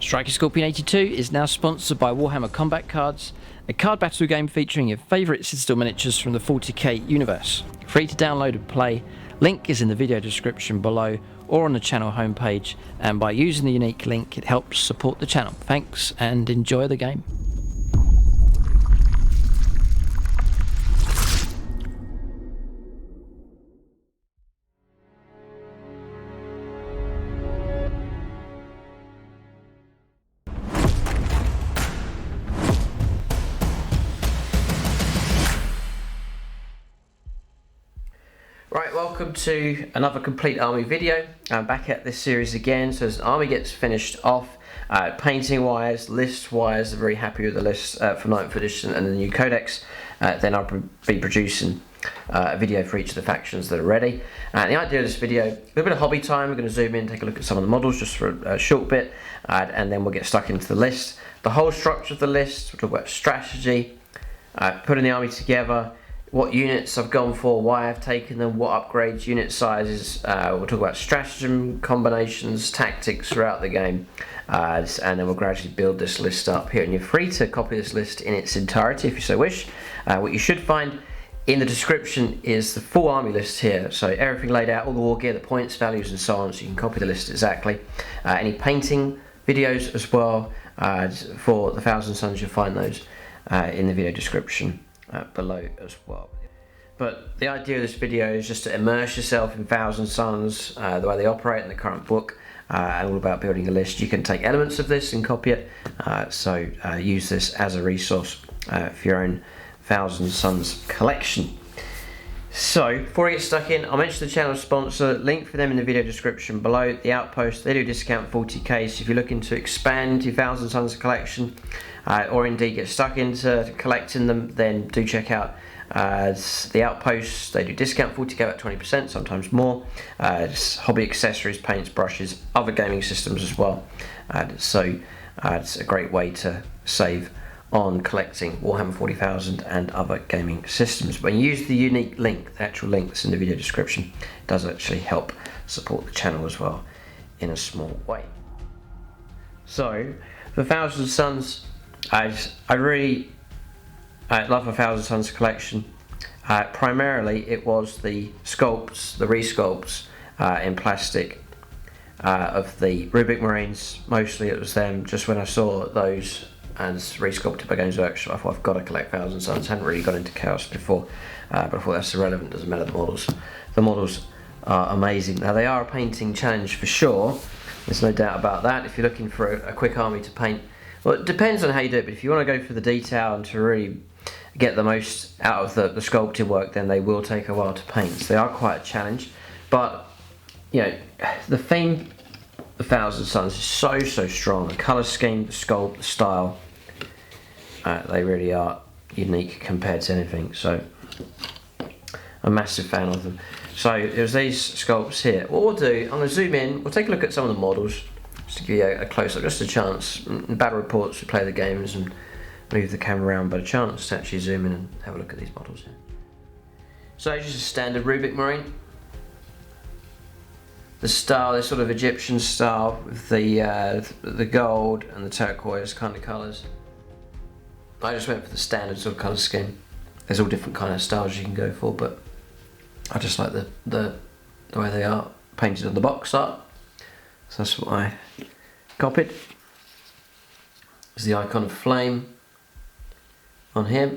Striker Scorpion 82 is now sponsored by Warhammer Combat Cards, a card battle game featuring your favourite Citadel miniatures from the 40k universe. Free to download and play, link is in the video description below or on the channel homepage, and by using the unique link it helps support the channel. Thanks and enjoy the game. Right, welcome to another complete army video. I'm back at this series again. So as the army gets finished off, painting wise, list wise, I'm very happy with the list for 9th edition and the new codex. Then I'll be producing a video for each of the factions that are ready. And the idea of this video, a little bit of hobby time. We're going to zoom in, take a look at some of the models just for a short bit, and then we'll get stuck into the list. The whole structure of the list, we'll talk about strategy, putting the army together, what units I've gone for, why I've taken them, what upgrades, unit sizes. We'll talk about stratagem, combinations, tactics throughout the game, and then we'll gradually build this list up here. And you're free to copy this list in its entirety if you so wish. What you should find in the description is the full army list here, so everything laid out, all the war gear, the points, values and so on, so you can copy the list exactly. Any painting videos as well for the Thousand Suns, you'll find those in the video description below as well. But the idea of this video is just to immerse yourself in Thousand Suns, the way they operate in the current book, and all about building a list. You can take elements of this and copy it, so use this as a resource for your own Thousand Suns collection. So before I get stuck in, I'll mention the channel sponsor, link for them in the video description below. The Outpost, they do discount 40k, so if you're looking to expand your Thousand Suns collection, or indeed get stuck into collecting them, then do check out the Outpost. They do discount 40k about 20%, sometimes more. Hobby accessories, paints, brushes, other gaming systems as well. So it's a great way to save on collecting Warhammer 40,000 and other gaming systems. When you use the unique link, the actual link that's in the video description, it does actually help support the channel as well in a small way. So the Thousand Suns, I really love a Thousand Suns collection. Primarily it was the sculpts, the resculpts in plastic of the Rubric Marines. Mostly it was them. Just when I saw those and resculpted by Games Workshop, I thought I've got to collect Thousand Suns. Hadn't really got into Chaos before, but I thought that's irrelevant, doesn't matter the models. The models are amazing. Now they are a painting challenge for sure, there's no doubt about that. If you're looking for a quick army to paint, well, it depends on how you do it, but if you want to go for the detail and to really get the most out of the sculpting work, then they will take a while to paint. So they are quite a challenge, but you know, the theme of Thousand Suns is so strong. The colour scheme, the sculpt, the style, they really are unique compared to anything. So I'm a massive fan of them. So there's these sculpts here. What we'll do, I'm going to zoom in, we'll take a look at some of the models, just to give you a close-up, just a chance. In battle reports, we play the games and move the camera around, but a chance to actually zoom in and have a look at these models here. So just a standard Rubric Marine. The style, this sort of Egyptian style with the gold and the turquoise kind of colours. I just went for the standard sort of colour scheme. There's all different kind of styles you can go for, but I just like the way they are painted on the box art. So that's what I copied. There's the icon of flame on him.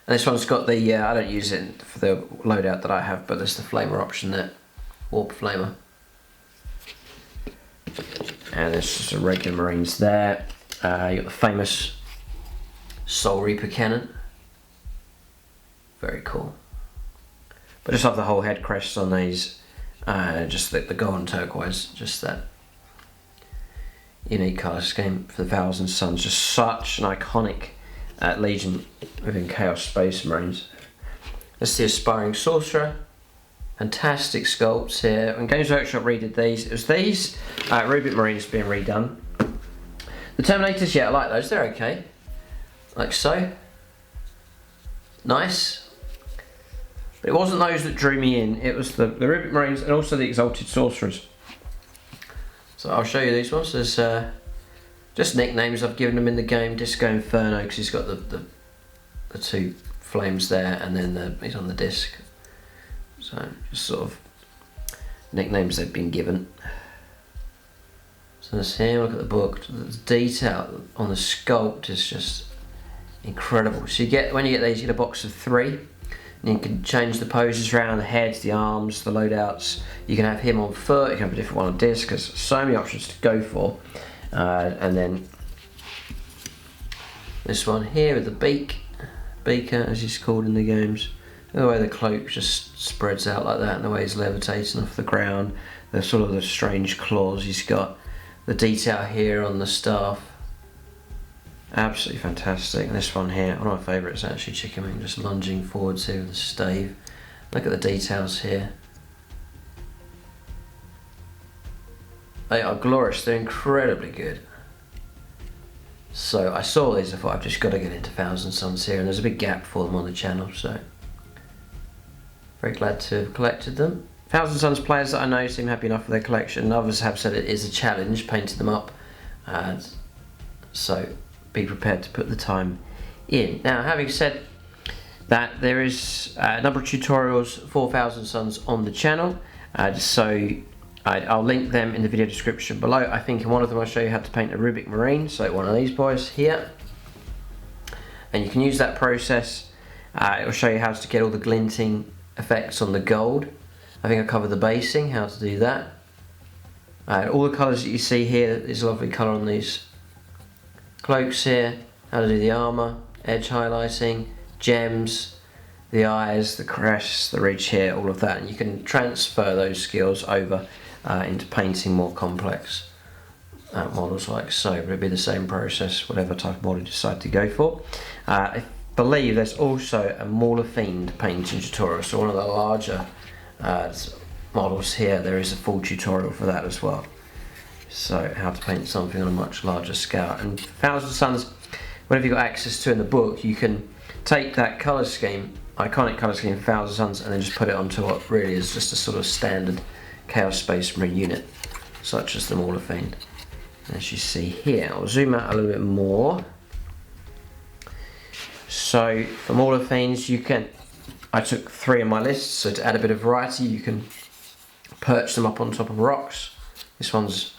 And this one's got the, I don't use it for the loadout that I have, but there's the flamer option there. Warp flamer. And there's just a regular Marines there. You got the famous Soulreaper cannon. Very cool. But just have the whole head crest on these. Just the gold and turquoise. Just that unique colour scheme for the Thousand Suns. Just such an iconic legion within Chaos Space Marines. That's the Aspiring Sorcerer. Fantastic sculpts here. When Games Workshop redid these, it was these Rubric Marines being redone. The Terminators, yeah, I like those, they're okay. Like so. Nice. But it wasn't those that drew me in, it was the Rubric Marines and also the Exalted Sorcerers. So I'll show you these ones. There's just nicknames I've given him in the game. Disco Inferno, because he's got the two flames there, and then he's on the disc. So just sort of nicknames they've been given. So let's here, look at the book. The detail on the sculpt is just incredible. So you get, when you get these, you get a box of 3. And you can change the poses around, the heads, the arms, the loadouts. You can have him on foot, you can have a different one on disc. There's so many options to go for. And then this one here with the beaker, as he's called in the games. The way the cloak just spreads out like that, and the way he's levitating off the ground. The sort of the strange claws he's got. The detail here on the staff. Absolutely fantastic. And this one here, one of my favourites actually, Chicken Wing, just lunging forwards here with the stave. Look at the details here. They are glorious, they're incredibly good. So I saw these, I thought I've just got to get into Thousand Suns here, and there's a big gap for them on the channel, so very glad to have collected them. Thousand Suns players that I know seem happy enough with their collection. Others have said it is a challenge painting them up, so be prepared to put the time in. Now, having said that, there is a number of tutorials for Thousand Suns on the channel, so I'll link them in the video description below. I think in one of them I'll show you how to paint a Rubric Marine, so one of these boys here, and you can use that process. It will show you how to get all the glinting effects on the gold. I think I covered the basing, how to do that. All the colours that you see here, there's a lovely colour on these cloaks here, how to do the armour, edge highlighting, gems, the eyes, the crest, the ridge here, all of that, and you can transfer those skills over into painting more complex models like so. But it'll be the same process, whatever type of model you decide to go for. I believe there's also a Maulerfiend painting tutorial, so one of the larger models here, there is a full tutorial for that as well. So how to paint something on a much larger scale. And Thousand Suns, whatever you've got access to in the book, you can take that colour scheme, iconic colour scheme for Thousand Suns, and then just put it onto what really is just a sort of standard Chaos Space Marine unit, such as the Maulerfiend. As you see here, I'll zoom out a little bit more. So for Maulerfiends, you can, I took 3 on my list, so to add a bit of variety, you can perch them up on top of rocks. This one's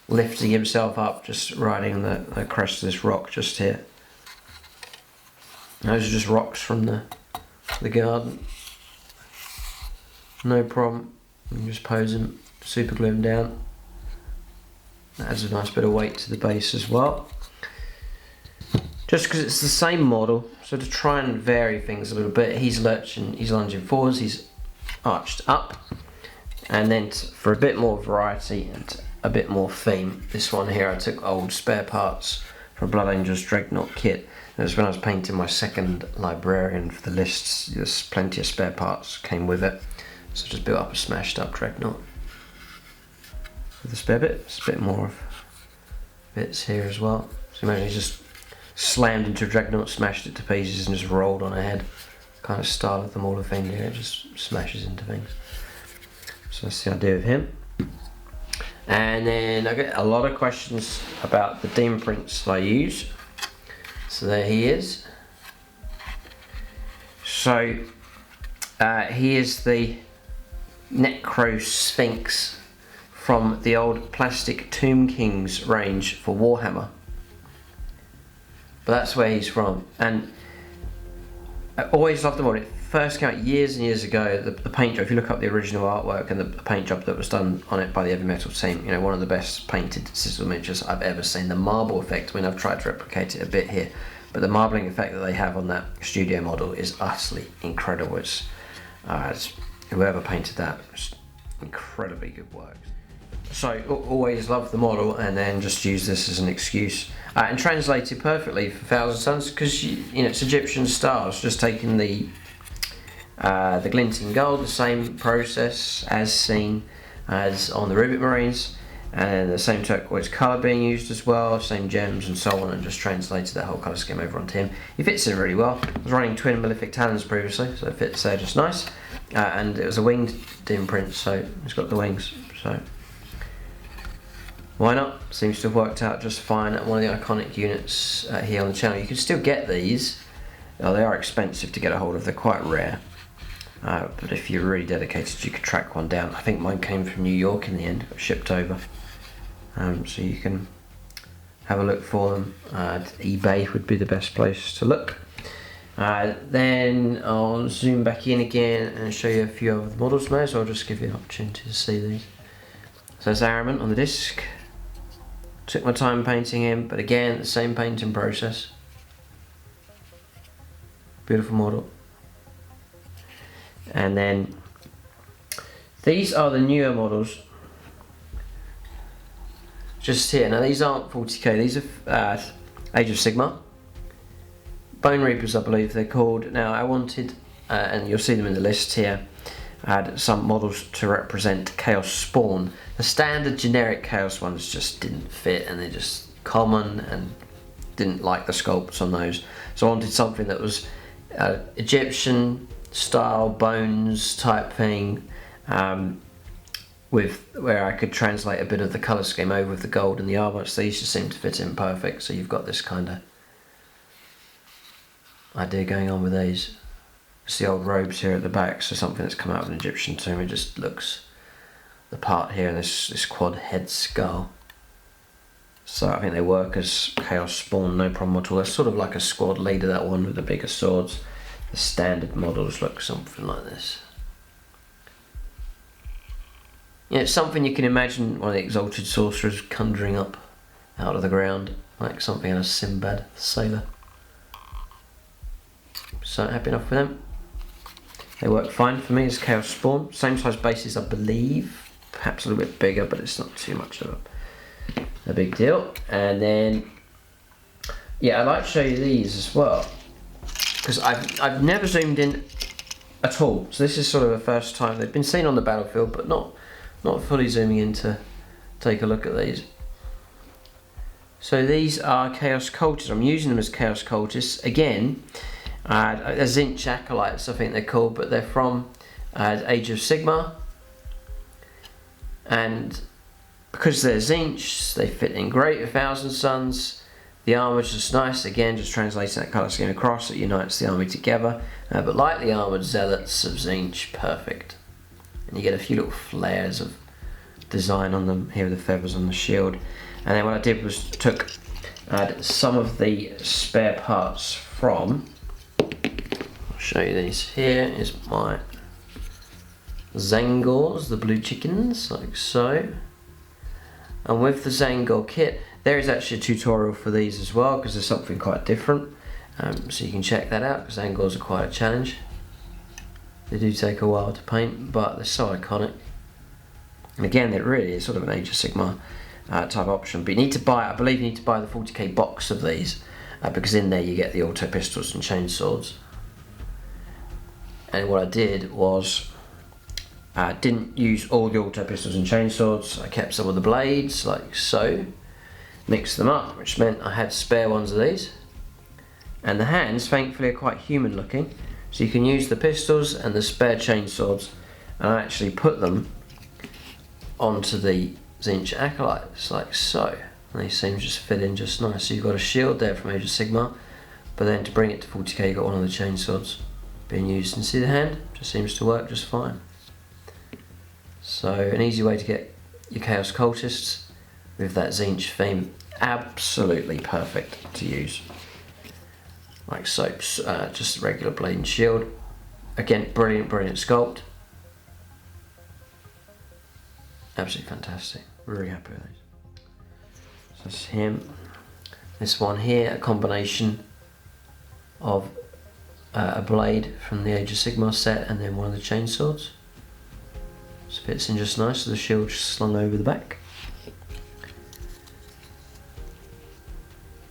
lifting himself up, just riding the crest of this rock just here. Those are just rocks from the garden. No problem. You can just pose them, super glue them down. That adds a nice bit of weight to the base as well. Just because it's the same model, so to try and vary things a little bit, he's lunging forwards, he's arched up. And then for a bit more variety and a bit more theme, this one here I took old spare parts from Blood Angel's Dreadnought kit. It was when I was painting my second librarian for the lists. There's plenty of spare parts came with it, so just built up a smashed up Dreadnought with the spare bits. A bit more of bits here as well. So imagine he just slammed into a Dreadnought, smashed it to pieces, and just rolled on ahead. Kind of style of the Maulerfiend here, it just smashes into things. So that's the idea of him. And then I get a lot of questions about the Daemon Prince that I use. So there he is. So he is the Necro Sphinx from the old plastic Tomb Kings range for Warhammer. But that's where he's from. And I always loved the model. It first came out years and years ago. The paint job, if you look up the original artwork and the paint job that was done on it by the Heavy Metal team, you know, one of the best painted sizzle miniatures I've ever seen. The marble effect, I mean, I've tried to replicate it a bit here, but the marbling effect that they have on that studio model is utterly incredible. It's whoever painted that, it's incredibly good work. So always love the model, and then just use this as an excuse and translate it perfectly for Thousand Suns, because you know it's Egyptian stars, just taking the glinting gold, the same process as seen as on the Rubric Marines, and the same turquoise colour being used as well, same gems and so on, and just translated that whole colour scheme over onto him. He fits in really well. I was running twin Malefic Talons previously, so it fits there just nice, and it was a winged Daemon Prince, so he's got the wings. So Why not? Seems to have worked out just fine. One of the iconic units here on the channel. You can still get these. Oh, they are expensive to get a hold of. They're quite rare. But if you're really dedicated, you could track one down. I think mine came from New York in the end, got shipped over. So you can have a look for them. eBay would be the best place to look. Then I'll zoom back in again and show you a few other models now, so I'll just give you an opportunity to see these. So it's Ahriman on the disc. Took my time painting him, but again, the same painting process. Beautiful model. And then these are the newer models. Just here. Now these aren't 40k, these are Age of Sigmar. Bone Reapers, I believe they're called. Now I wanted, and you'll see them in the list here, I had some models to represent Chaos Spawn. The standard generic Chaos ones just didn't fit, and they're just common, and didn't like the sculpts on those. So I wanted something that was Egyptian style bones type thing, with where I could translate a bit of the colour scheme over with the gold and the armour. So these just seem to fit in perfect. So you've got this kind of idea going on with these. It's the old robes here at the back, so something that's come out of an Egyptian tomb. It just looks the part here, and this quad head skull. So I think they work as Chaos Spawn, no problem at all. They're sort of like a squad leader, that one with the bigger swords. The standard models look something like this. Yeah, it's something you can imagine one of the Exalted Sorcerers conjuring up out of the ground, like something in a Sinbad sailor. So happy enough with them. They work fine for me as Chaos Spawn. Same size bases, I believe. Perhaps a little bit bigger, but it's not too much of a big deal. And then, yeah, I'd like to show you these as well, because I've never zoomed in at all. So this is sort of the first time they've been seen on the battlefield, but not fully zooming in to take a look at these. So these are Chaos Cultists. I'm using them as Chaos Cultists again. They're Tzeentch Acolytes, I think they're called, but they're from Age of Sigmar, and because they're Tzeentch, they fit in great with Thousand Suns. The armour's just nice, again, just translating that colour scheme across. It unites the army together, but like the armoured zealots of Tzeentch, perfect. And you get a few little flares of design on them here with the feathers on the shield. And then what I did was took some of the spare parts from, I'll show you these. Here is my Xangos, the blue chickens, like so. And with the Xangor kit, there is actually a tutorial for these as well, because there's something quite different. So you can check that out, because Xangors are quite a challenge. They do take a while to paint, but they're so iconic. And again, it really is sort of an Age of Sigmar type option. But you need to buy, I believe you need to buy the 40k box of these, because in there you get the auto pistols and chain swords. And what I did was, I didn't use all the auto pistols and chain swords. I kept some of the blades, like so. Mixed them up, which meant I had spare ones of these. And the hands, thankfully, are quite human looking. So you can use the pistols and the spare chain swords, and I actually put them onto the Tzeentch Acolytes, like so. And they seem to just fit in just nice. So you've got a shield there from Age of Sigmar, but then to bring it to 40k, you've got one of the chain swords being used. And see the hand? Just seems to work just fine. So an easy way to get your Chaos Cultists with that Tzeentch theme, absolutely perfect to use. Like so, just a regular blade and shield. Again, brilliant sculpt. Absolutely fantastic. Really happy with these. So that's him. This one here, a combination of a blade from the Age of Sigmar set and then one of the chain swords. Just fits in just nice, so the shield just slung over the back.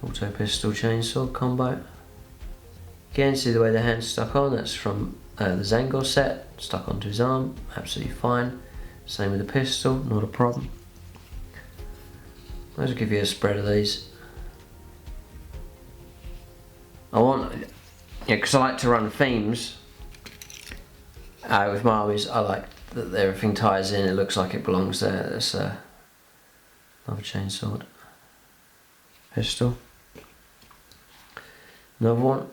Auto pistol chainsaw combo. Again, see the way the hand's stuck on, that's from the Xangos set, stuck onto his arm, absolutely fine. Same with the pistol, not a problem. I'll just give you a spread of these. I want, because I like to run themes with my armies. I like that everything ties in, it looks like it belongs there. That's Another chainsword. Pistol. Another one.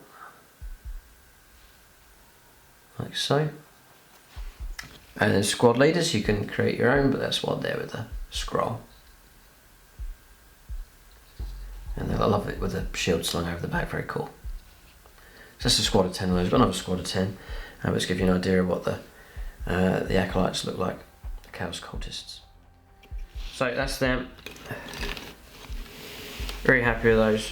Like so. And then squad leaders, you can create your own, but that's one there with the scroll. And I love it with the shield slung over the back, very cool. So that's a squad of 10 of those. Got another squad of 10. Let's give you an idea of what the acolytes look like, the Chaos Cultists. So that's them. Very happy with those.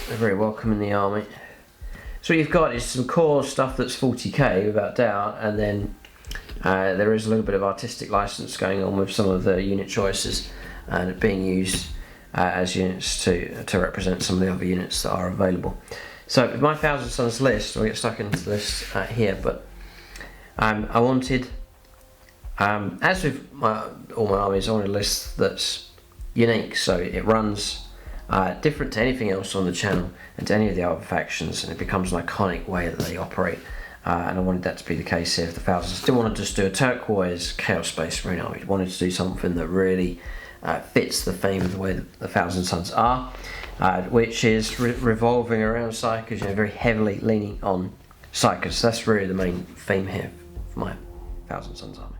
They're very welcome in the army. So what you've got is some core stuff that's 40k without doubt, and then there is a little bit of artistic license going on with some of the unit choices being used as units to represent some of the other units that are available. So with my Thousand Sons list, we'll get stuck into the list here, but I wanted, as with all my armies, I wanted a list that's unique, so it runs different to anything else on the channel and to any of the other factions, and it becomes an iconic way that they operate. And I wanted that to be the case here for the Thousands. Didn't want to just do a turquoise Chaos Space Marine army. I wanted to do something that really fits the theme of the way that the Thousand Sons are, which is revolving around Psychers, very heavily leaning on Psychers. That's really the main theme here for my Thousand Sons army.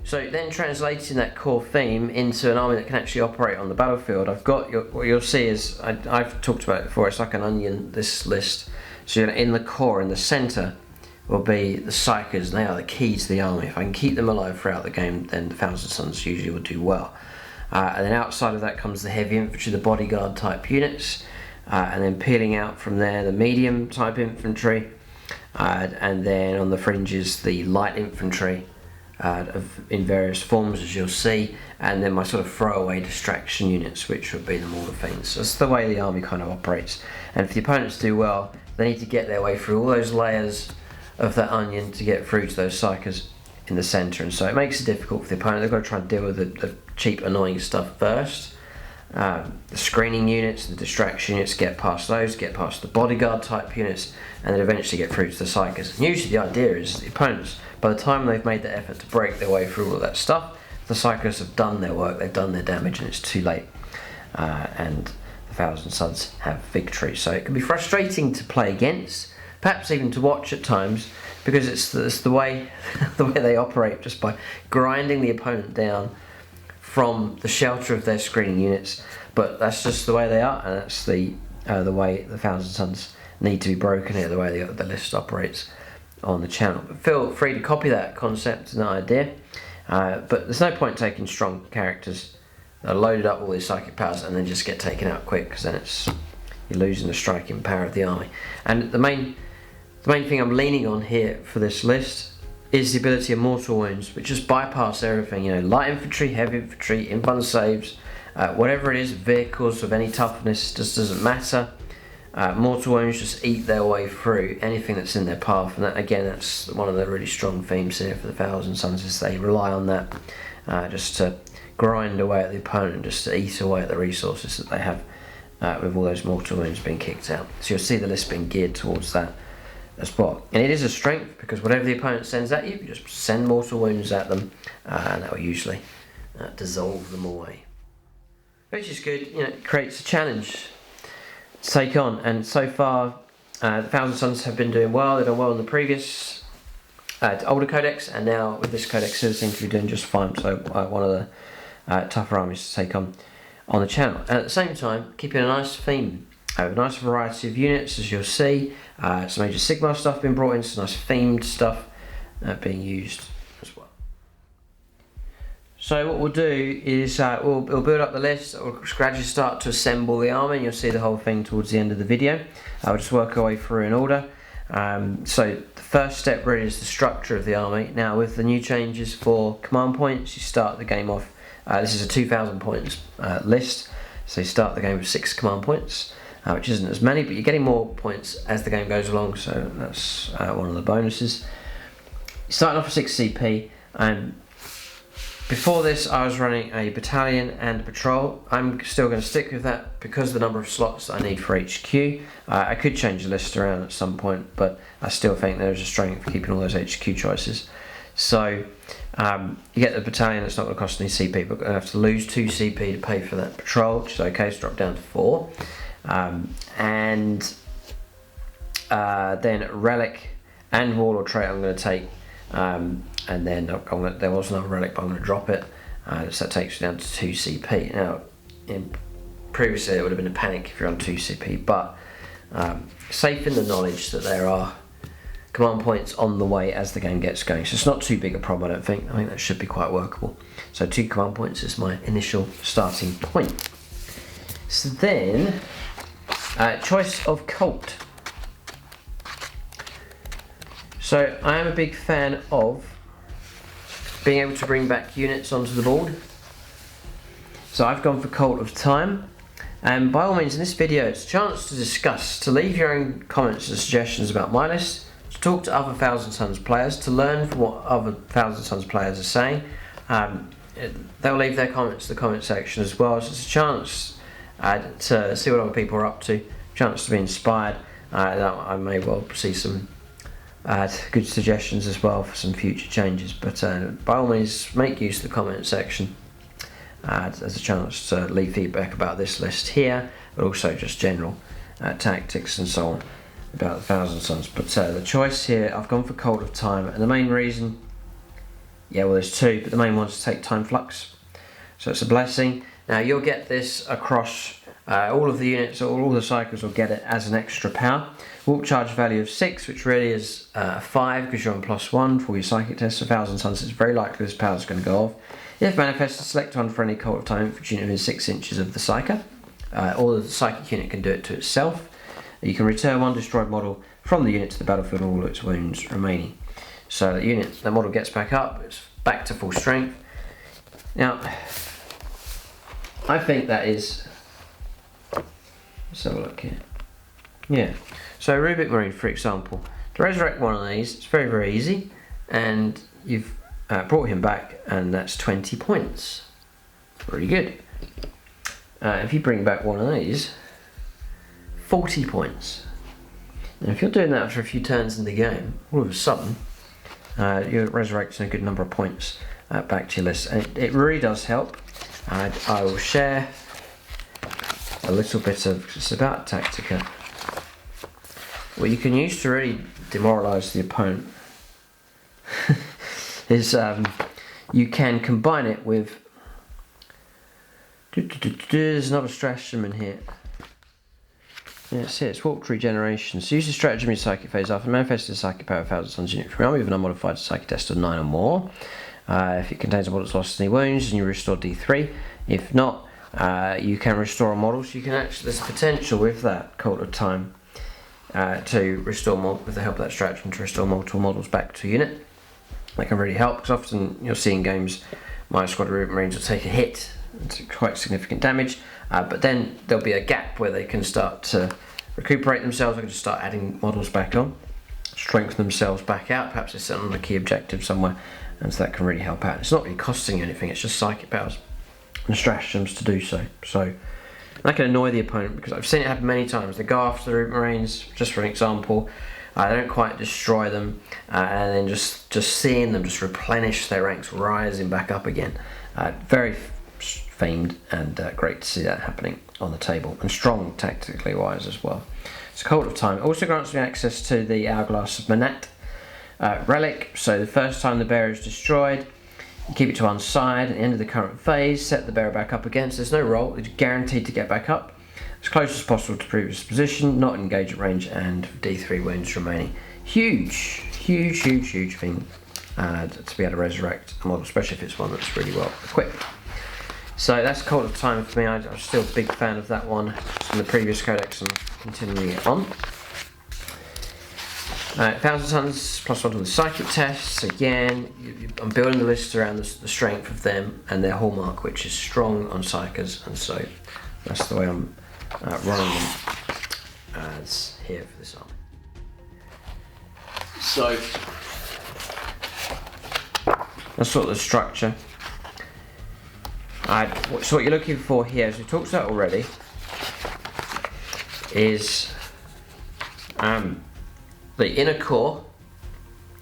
So then translating that core theme into an army that can actually operate on the battlefield, I've got what you'll see is, I've talked about it before, it's like an onion, this list. So in the core, in the centre, will be the Psychers. They are the key to the army. If I can keep them alive throughout the game, then the Thousand Sons usually will do well. And then outside of that comes the heavy infantry, the bodyguard type units, and then peeling out from there the medium type infantry, and then on the fringes the light infantry in various forms, as you'll see, and then my sort of throwaway distraction units, which would be the Maulerfiends. So that's the way the army kind of operates. And if the opponents do well, they need to get their way through all those layers of that onion to get through to those Psychers in the centre, and so it makes it difficult for the opponent. They've got to try and deal with the cheap, annoying stuff first. The screening units, the distraction units, get past those, get past the bodyguard type units, and then eventually get through to the Psychers. And usually the idea is the opponents, by the time they've made the effort to break their way through all of that stuff, the Psychers have done their work, they've done their damage, and it's too late. And the Thousand Sons have victory. So it can be frustrating to play against, perhaps even to watch at times, because it's the way the way they operate, just by grinding the opponent down from the shelter of their screening units. But that's just the way they are, and that's the way the Thousand Sons need to be broken here, the way the list operates on the channel. But feel free to copy that concept and that idea, but there's no point taking strong characters that are loaded up with all these psychic powers and then just get taken out quick, because then you're losing the striking power of the army. And the main thing I'm leaning on here for this list is the ability of mortal wounds, which just bypass everything. Light infantry, heavy infantry, infun saves, whatever it is, vehicles of any toughness, just doesn't matter. Mortal wounds just eat their way through anything that's in their path, and that's one of the really strong themes here for the Thousand Sons, is they rely on that just to grind away at the opponent, just to eat away at the resources that they have with all those mortal wounds being kicked out. So you'll see the list being geared towards that as well. And it is a strength, because whatever the opponent sends at you, you just send mortal wounds at them, and that will usually dissolve them away. Which is good, it creates a challenge to take on, and so far the Thousand Sons have been doing well. They've done well in the previous older codex, and now with this codex they seem to be doing just fine. So one of the tougher armies to take on the channel, and at the same time keeping a nice theme. A nice variety of units, as you'll see. Some Age of Sigmar stuff being brought in, some nice themed stuff being used as well. So what we'll do is we'll build up the list. We'll gradually start to assemble the army, and you'll see the whole thing towards the end of the video. I'll just work our way through in order. So the first step really is the structure of the army. Now with the new changes for command points, you start the game off. This is a 2,000 points list, so you start the game with 6 command points. Which isn't as many, but you're getting more points as the game goes along, so that's one of the bonuses. Starting off with 6 CP, and before this I was running a battalion and a patrol. I'm still going to stick with that because of the number of slots that I need for HQ. I could change the list around at some point, but I still think there's a strength for keeping all those HQ choices. So You get the battalion, that's not going to cost any CP, but going to have to lose 2 CP to pay for that patrol, which is okay, so drop down to 4. Then Relic and Warlord trait I'm going to take, and then there was another Relic, but I'm going to drop it, so that takes you down to 2 CP. Now, previously it would have been a panic if you're on 2 CP, but safe in the knowledge that there are command points on the way as the game gets going, so it's not too big a problem, I don't think. I think that should be quite workable. So 2 command points is my initial starting point. So then, choice of cult. So I am a big fan of being able to bring back units onto the board. So I've gone for Cult of Time. And by all means, in this video, it's a chance to discuss, to leave your own comments and suggestions about my list, to talk to other Thousand Sons players, to learn from what other Thousand Sons players are saying. They'll leave their comments in the comment section as well, so it's a chance to see what other people are up to, a chance to be inspired. I may well see some good suggestions as well for some future changes, but by all means, make use of the comment section as a chance to leave feedback about this list here, but also just general tactics and so on about the Thousand Sons. But the choice here, I've gone for Cult of Time, and the main reason, yeah, well, there's 2, but the main one's to take Time Flux, so it's a blessing. Now you'll get this across all of the units, or all the cycles will get it as an extra power. Warp charge value of 6, which really is 5 because you're on +1 for your psychic test. So Thousand Sons, it's very likely this power is going to go off. If manifested, select one for any Cult of Time infantry unit within 6 inches of the psyker, or the psychic unit can do it to itself. You can return 1 destroyed model from the unit to the battlefield and all its wounds remaining. So the model gets back up, it's back to full strength. Now, I think that is, let's have a look here. Yeah, so Rubric Marine, for example, to resurrect one of these, it's very, very easy, and you've brought him back, and that's 20 points. Pretty good. If you bring back one of these, 40 points. Now, if you're doing that after a few turns in the game, all of a sudden, you're resurrecting a good number of points back to your list, and it really does help. I will share a little bit of just about Tactica. What you can use to really demoralise the opponent is you can combine it with. There's another stratagem in here. Yeah, it's warped regeneration. So use the stratagem in your psychic phase after manifesting the psychic power of Thousand Sons unit from your army with an unmodified psychic test of 9 or more. If it contains a model that's lost any wounds, and you restore D3. If not, you can restore a model. So you can actually, there's potential with that Cult of Time to restore with the help of that stratagem to restore multiple models back to a unit. That can really help, because often you'll see in games my squad of Rubric Marines will take a hit. It's quite significant damage, but then there'll be a gap where they can start to recuperate themselves. They can just start adding models back on, strengthen themselves back out. Perhaps they set on a key objective somewhere, and so that can really help out. It's not really costing you anything, it's just psychic powers and stratagems to do so. So that can annoy the opponent, because I've seen it happen many times. They go after the Rubric Marines, just for an example, they don't quite destroy them, and then just seeing them just replenish their ranks, rising back up again. Very famed, and great to see that happening on the table, and strong tactically wise as well. So Cult of Time also grants me access to the Hourglass of Manat relic. So the first time the bearer is destroyed, you keep it to one side. At the end of the current phase, set the bearer back up again. So there's no roll, it's guaranteed to get back up as close as possible to previous position, not engage at range, and D3 wounds remaining. Huge thing to be able to resurrect a model, especially if it's one that's really well equipped. So that's Cult of Time for me. I'm still a big fan of that one from the previous codex and continuing it on. Thousand Sons +1 on the psychic tests. Again, I'm building the list around the strength of them and their hallmark, which is strong on psychers, and so that's the way I'm running them as here for this army. So that's sort of the structure. So what you're looking for here, as we talked about already, is the inner core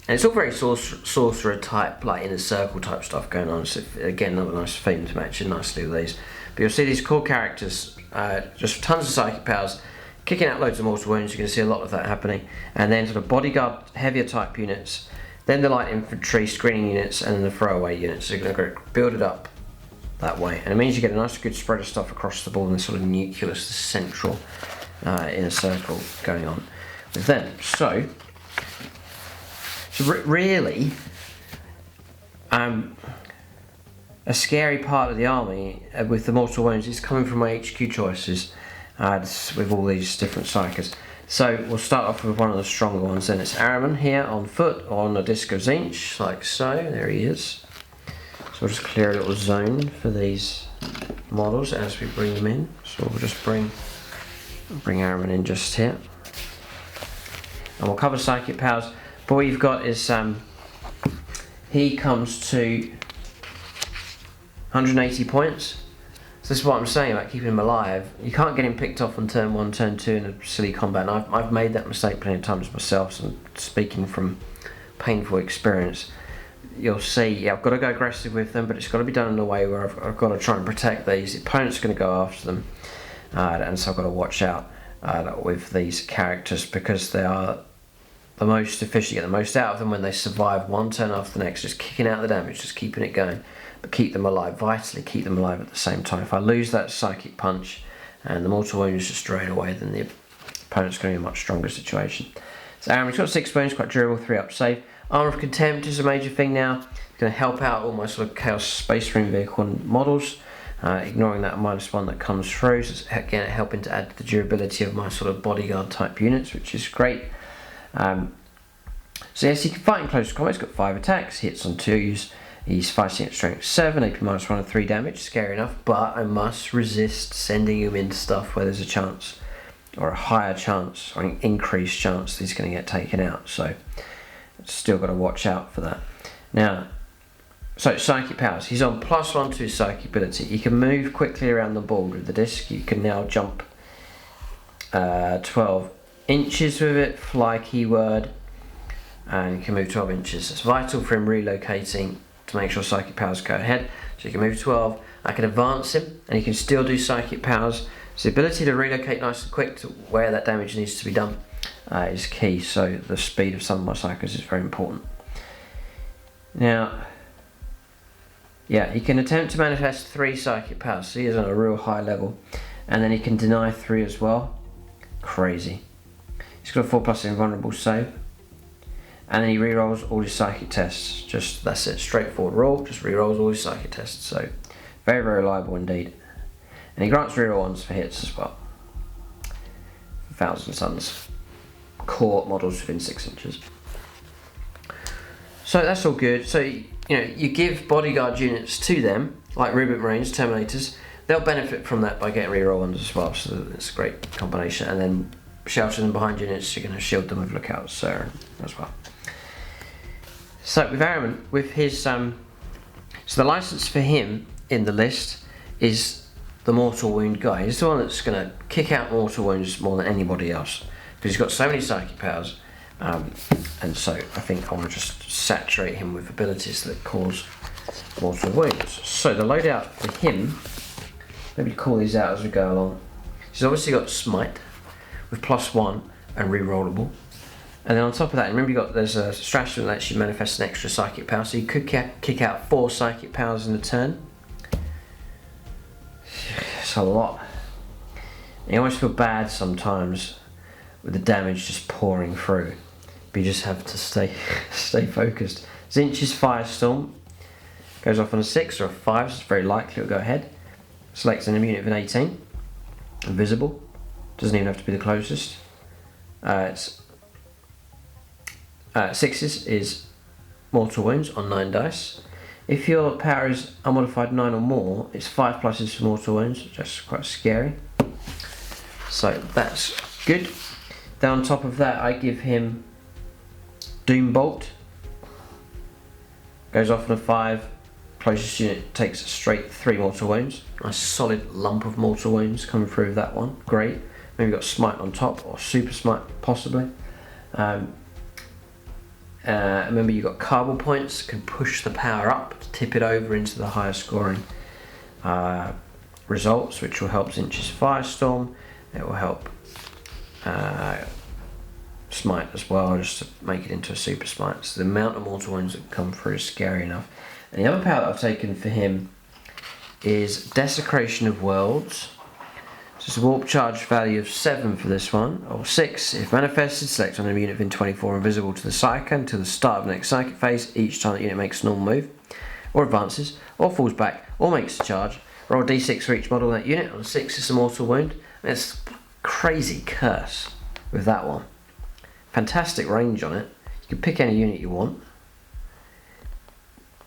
And it's all very sorcerer type, like inner circle type stuff going on. So again, another nice theme to match in nicely with these. But you'll see these core characters, just tons of psychic powers, kicking out loads of mortal wounds. You can see a lot of that happening. And then sort of bodyguard, heavier type units, then the light infantry, screening units, and then the throwaway units. So you're going to build it up that way. And it means you get a nice good spread of stuff across the board, and the sort of nucleus, the central inner circle going on with them. So really, a scary part of the army with the mortal wounds is coming from my HQ choices with all these different psychers. So we'll start off with one of the stronger ones, and it's Ahriman here on foot on a disc of Tzeentch, like so. There he is. So we'll just clear a little zone for these models as we bring them in. So we'll just bring Ahriman in just here, and we'll cover psychic powers. But what you've got is he comes to 180 points. So this is what I'm saying about keeping him alive. You can't get him picked off on turn 1, turn 2 in a silly combat. And I've made that mistake plenty of times myself, so I'm speaking from painful experience. You'll see, yeah, I've got to go aggressive with them, but it's got to be done in a way where I've got to try and protect these. The opponent's going to go after them, and so I've got to watch out with these characters, because they are the most efficient. You get the most out of them when they survive one turn after the next, just kicking out the damage, just keeping it going. But keep them alive, vitally keep them alive at the same time. If I lose that psychic punch and the mortal wound is just straight away, then the opponent's going to be a much stronger situation. So Ahriman's got 6 wounds, quite durable, 3 up save. Armour of Contempt is a major thing now. It's going to help out all my sort of Chaos Space Marine vehicle models, ignoring that -1 that comes through. So it's again helping to add to the durability of my sort of bodyguard type units, which is great. So yes, he can fight in close combat. He's got 5 attacks, hits on 2s. He's fighting at strength 7, AP -1 and 3 damage, scary enough, but I must resist sending him into stuff where there's a chance, or a higher chance, or an increased chance that he's going to get taken out. So still got to watch out for that. Now, so psychic powers. He's on +1 to his psychic ability. He can move quickly around the board with the disc. You can now jump 12 inches with it, fly keyword, and you can move 12 inches. It's vital for him relocating to make sure psychic powers go ahead. So you can move 12. I can advance him, and he can still do psychic powers. So the ability to relocate nice and quick to where that damage needs to be done is key. So the speed of some of my psychers is very important. Now, yeah, he can attempt to manifest 3 psychic powers. So he is on a real high level, and then he can deny 3 as well. Crazy. He's got a 4+ invulnerable save. And then he rerolls all his psychic tests. Just, that's it, straightforward roll, just rerolls all his psychic tests. So very, very reliable indeed. And he grants reroll ones for hits as well. 1,000 Suns. Core models within 6 inches. So that's all good. So you give bodyguard units to them, like Rubric Marines, Terminators. They'll benefit from that by getting reroll ones as well. So it's a great combination. And then sheltering them behind units, you're going to shield them with Lookout Sir as well. So with Ahriman, with his so the license for him in the list is the mortal wound guy. He's the one that's going to kick out mortal wounds more than anybody else, because he's got so many psychic powers, and so I think I want to just saturate him with abilities that cause mortal wounds. So the loadout for him, maybe call these out as we go along. He's obviously got Smite with +1 and rerollable. And then on top of that, remember there's a strategy that lets you manifest an extra psychic power, so you could kick out 4 psychic powers in a turn. It's a lot. And you almost feel bad sometimes with the damage just pouring through, but you just have to stay focused. Tzeentch's Firestorm goes off on a 6 or a 5, so it's very likely it'll go ahead. Selects an immunity of an 18, invisible, doesn't even have to be the closest. It's 6s is mortal wounds on 9 dice. If your power is unmodified 9 or more, it's 5 pluses for mortal wounds, which is quite scary. So that's good. Then on top of that, I give him Doom Bolt. Goes off on a 5. Closest unit takes a straight 3 mortal wounds. Nice solid lump of mortal wounds coming through with that one. Great. Maybe got Smite on top, or Super Smite possibly. remember you've got carbon points, can push the power up to tip it over into the higher scoring results, which will help Tzeentch's Firestorm. It will help Smite as well, just to make it into a super smite. So the amount of mortal wounds that come through is scary enough. And the other power that I've taken for him is Desecration of Worlds. So it's a warp charge value of 7 for this one, or 6. If manifested, select on a unit within 24 invisible to the Psyker until the start of the next psychic phase. Each time the unit makes a normal move, or advances, or falls back, or makes a charge, roll a d6 for each model in that unit. On 6 it's a mortal wound. And it's crazy curse with that one. Fantastic range on it. You can pick any unit you want.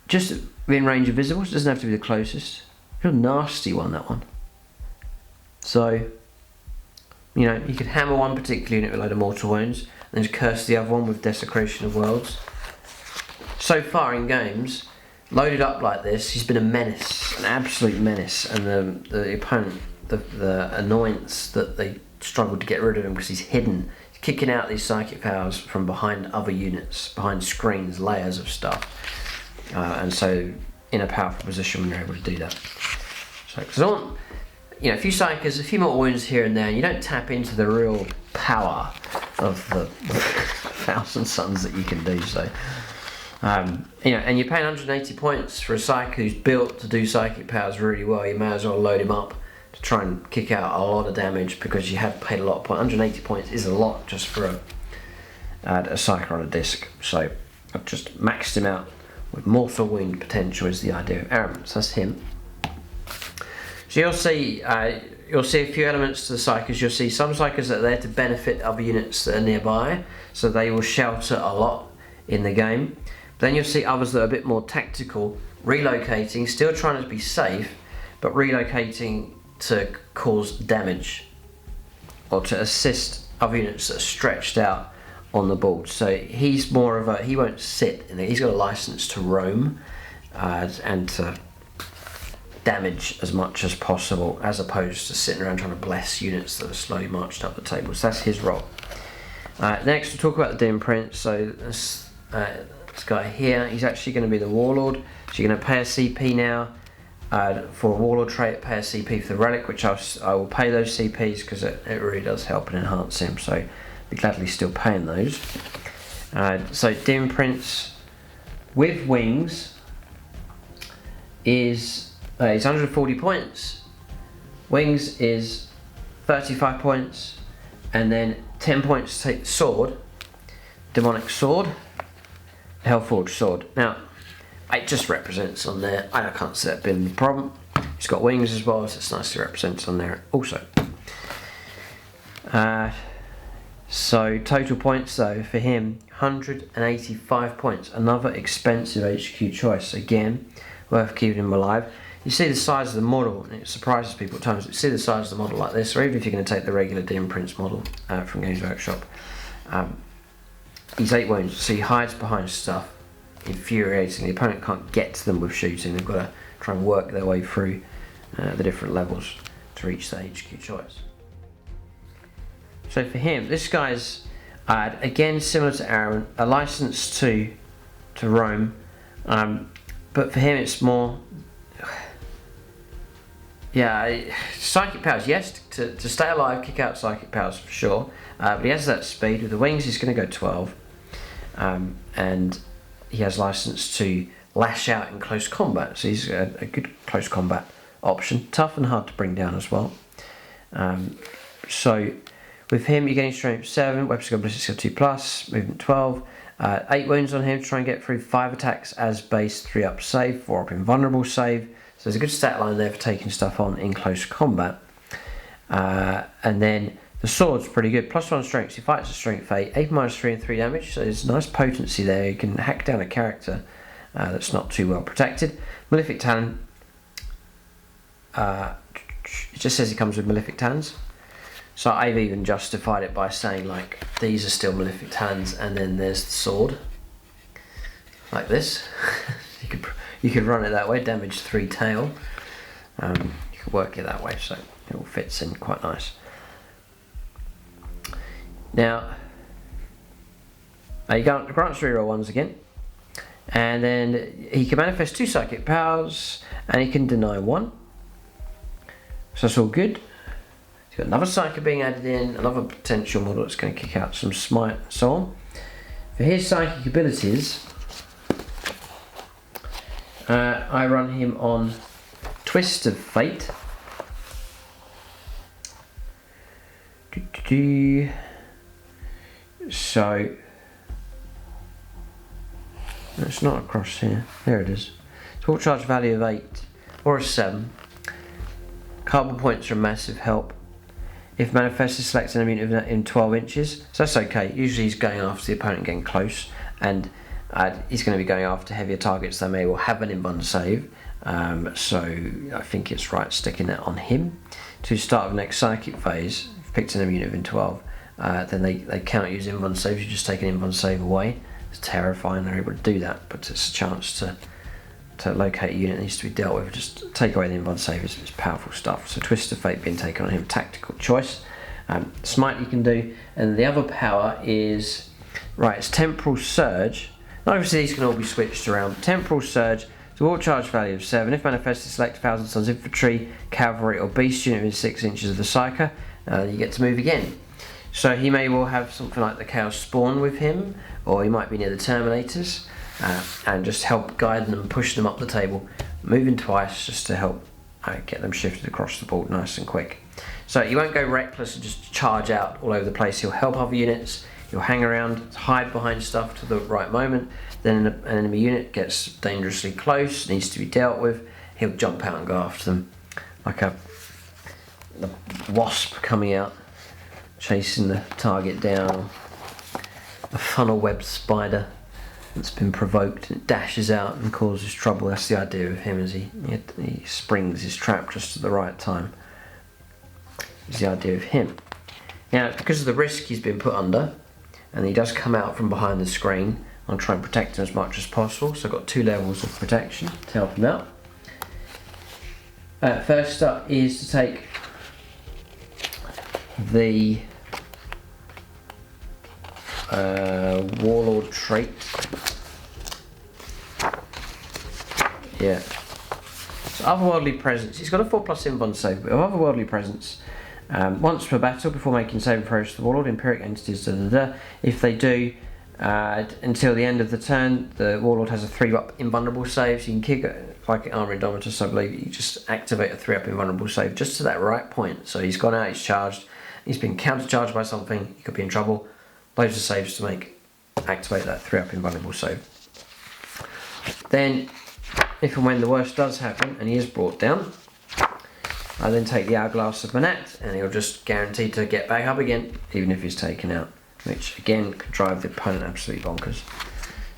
Just within range of visibles, doesn't have to be the closest. Real nasty one, that one. So, you know, you could hammer one particular unit with a load of mortal wounds, and then just curse the other one with Desecration of Worlds. So far in games, loaded up like this, he's been a menace, an absolute menace, and the opponent, the annoyance that they struggled to get rid of him because he's hidden. He's kicking out these psychic powers from behind other units, behind screens, layers of stuff. And so in a powerful position when you're able to do that. So, because I want, you know, a few psychers, a few more wounds here and there, and you don't tap into the real power of the 1,000 suns that you can do. So, you know, and you're paying 180 points for a psyker who's built to do psychic powers really well. You may as well load him up to try and kick out a lot of damage because you have paid a lot of points. 180 points is a lot just for a psyker on a disc. So I've just maxed him out with mortal wound potential is the idea of Ahriman. So that's him. So you'll see a few elements to the psychers. You'll see some psychers that are there to benefit other units that are nearby, so they will shelter a lot in the game. Then you'll see others that are a bit more tactical, relocating, still trying to be safe, but relocating to cause damage or to assist other units that are stretched out on the board. So he's more of a, he won't sit in it. He's got a license to roam and to damage as much as possible, as opposed to sitting around trying to bless units that are slowly marched up the table. So that's his role. Next we'll talk about the Daemon Prince. So this guy here, he's actually going to be the Warlord. So you're going to pay a CP now for a Warlord trait, pay a CP for the Relic, which I will pay those CPs because it really does help and enhance him. So be gladly still paying those. So Daemon Prince with wings is 140 points. Wings is 35 points, and then 10 points to take the sword, demonic sword, Hellforged sword. Now it just represents on there. I can't see that being the problem. It's got wings as well, so it's nicely represents on there also. So total points though for him, 185 points. Another expensive HQ choice. Again, worth keeping him alive. You see the size of the model, and it surprises people at times. You see the size of the model like this, or even if you're going to take the regular Daemon Prince model from Games Workshop. He's 8 wounds, so he hides behind stuff, infuriating. The opponent can't get to them with shooting. They've got to try and work their way through the different levels to reach the HQ choice. So for him, this guy's again similar to Ahriman, a license to roam, but for him it's more, psychic powers. Yes, to stay alive, kick out psychic powers for sure. But he has that speed. With the wings, he's going to go 12, and he has license to lash out in close combat. So he's a good close combat option. Tough and hard to bring down as well. So with him, you're getting strength 7, weapon skill ballistic skill 2+, movement 12, 8 wounds on him to try and get through, 5 attacks as base, 3 up save, 4 up invulnerable save. So there's a good stat line there for taking stuff on in close combat. And then the sword's pretty good, +1 strength. He fights at strength 8, 8 -3 and 3 damage. So there's nice potency there. You can hack down a character that's not too well protected. Malefic Talon. It just says he comes with Malefic Talons. So I've even justified it by saying, like, these are still Malefic Talons, and then there's the sword, like this. you could run it that way, damage 3 tail. You could work it that way, so it all fits in quite nice. Now, He grants reroll ones again, and then he can manifest 2 psychic powers, and he can deny 1. So that's all good. He's got another psychic being added in, another potential model that's going to kick out some smite and so on. For his psychic abilities, I run him on Twist of Fate. So it's not across here. There it is. Total charge value of 8 or a 7. Carbon points are a massive help. If manifested, select an enemy in 12 inches. So that's okay. Usually he's going after the opponent getting close, and he's going to be going after heavier targets that may well have an invuln save. So I think it's right sticking that on him. To start the next psychic phase, if you picked an enemy unit within 12, then they can't use invuln saves. You just take an invuln save away. It's terrifying they're able to do that, but it's a chance to locate a unit that needs to be dealt with. Just take away the invuln save. It's powerful stuff. So Twist of Fate being taken on him, tactical choice. Smite you can do, and the other power is it's Temporal Surge. Now obviously these can all be switched around. Temporal Surge, so all charge value of 7. If manifested, select 1,000 Sons Infantry, Cavalry or Beast unit within 6 inches of the Psyker. You get to move again. So he may well have something like the Chaos Spawn with him, or he might be near the Terminators, and just help guide them and push them up the table, moving twice just to help get them shifted across the board nice and quick. So you won't go reckless and just charge out all over the place. He'll help other units, he'll hang around, hide behind stuff to the right moment. Then an enemy unit gets dangerously close, needs to be dealt with, he'll jump out and go after them like a wasp coming out, chasing the target down, a funnel web spider that's been provoked and it dashes out and causes trouble. That's the idea of him, as he springs his trap just at the right time. Is the idea of him. Now, because of the risk he's been put under, and he does come out from behind the screen, I'll try and protect him as much as possible. So I've got 2 levels of protection to help him out. First up is to take the Warlord trait. Yeah. So otherworldly presence. He's got a 4+ invuln save, but otherworldly presence. Once per battle, before making saving throws to the Warlord, Empiric entities. If they do, until the end of the turn, the Warlord has a 3+ invulnerable save. So you can kick it like an Armor Indomitus, I believe. You just activate a 3+ invulnerable save just to that right point. So he's gone out, he's charged, he's been countercharged by something. He could be in trouble. Loads of saves to make. Activate that 3+ invulnerable save. Then, if and when the worst does happen and he is brought down, I then take the Hourglass of Manat, and he'll just guarantee to get back up again, even if he's taken out, which again could drive the opponent absolutely bonkers.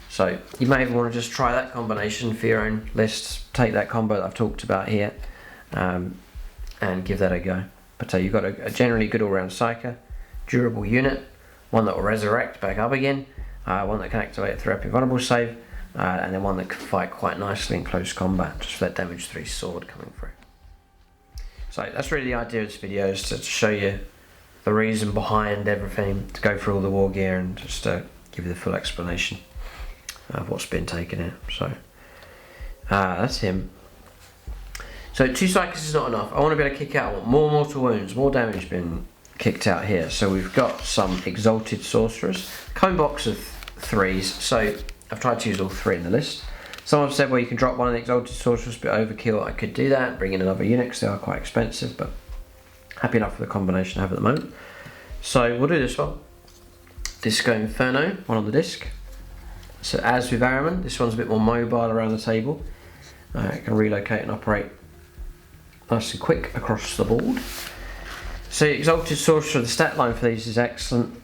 So you may even want to just try that combination for your own lists. Take that combo that I've talked about here, and give that a go. But you've got a generally good all-round Psyker, durable unit, one that will resurrect back up again, one that can activate a 3+ invulnerable save, and then one that can fight quite nicely in close combat, just for that damage 3 sword coming through. So that's really the idea of this video, is to show you the reason behind everything, to go through all the war gear and just give you the full explanation of what's been taken out. So that's him. So 2 Psychers is not enough. I want to be able to kick out. I want more mortal wounds, more damage being kicked out here. So we've got some Exalted Sorcerers, cone box of 3s. So I've tried to use all 3 in the list. Some have said, well, you can drop one of the Exalted Sorcerers, but overkill. I could do that, bring in another unit because they are quite expensive, but happy enough with the combination I have at the moment. So we'll do this one. Disco Inferno, one on the disc. So as with Ahriman, this one's a bit more mobile around the table. It can relocate and operate nice and quick across the board. So Exalted Sorcerer, the stat line for these is excellent.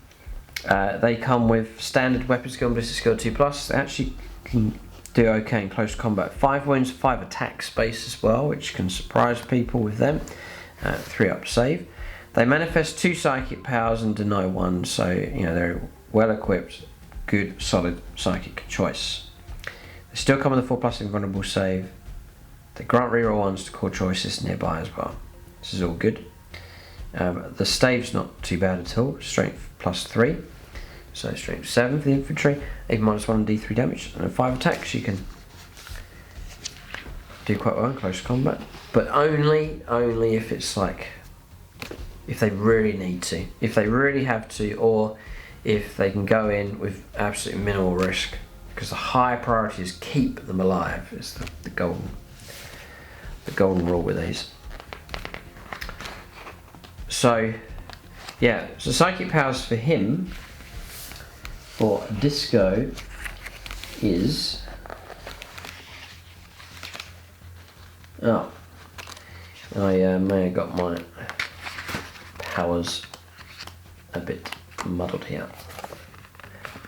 They come with standard weapon skill and ballistic skill 2+. They actually can do okay in close combat. 5 wounds, 5 attack space as well, which can surprise people with them. 3+ save. They manifest 2 psychic powers and deny 1, so they're well equipped, good, solid psychic choice. They still come with a 4+ invulnerable save. They grant reroll 1s to core choices nearby as well. This is all good. The stave's not too bad at all. Strength +3. So strength 7 for the infantry, even -1 on D3 damage, and then 5 attacks. You can do quite well in close combat, but only if it's like, if they really need to, if they really have to, or if they can go in with absolutely minimal risk, because the high priority is keep them alive. Is the golden rule with these. So yeah, so psychic powers for him, for Disco, is, oh, I may have got my powers a bit muddled here.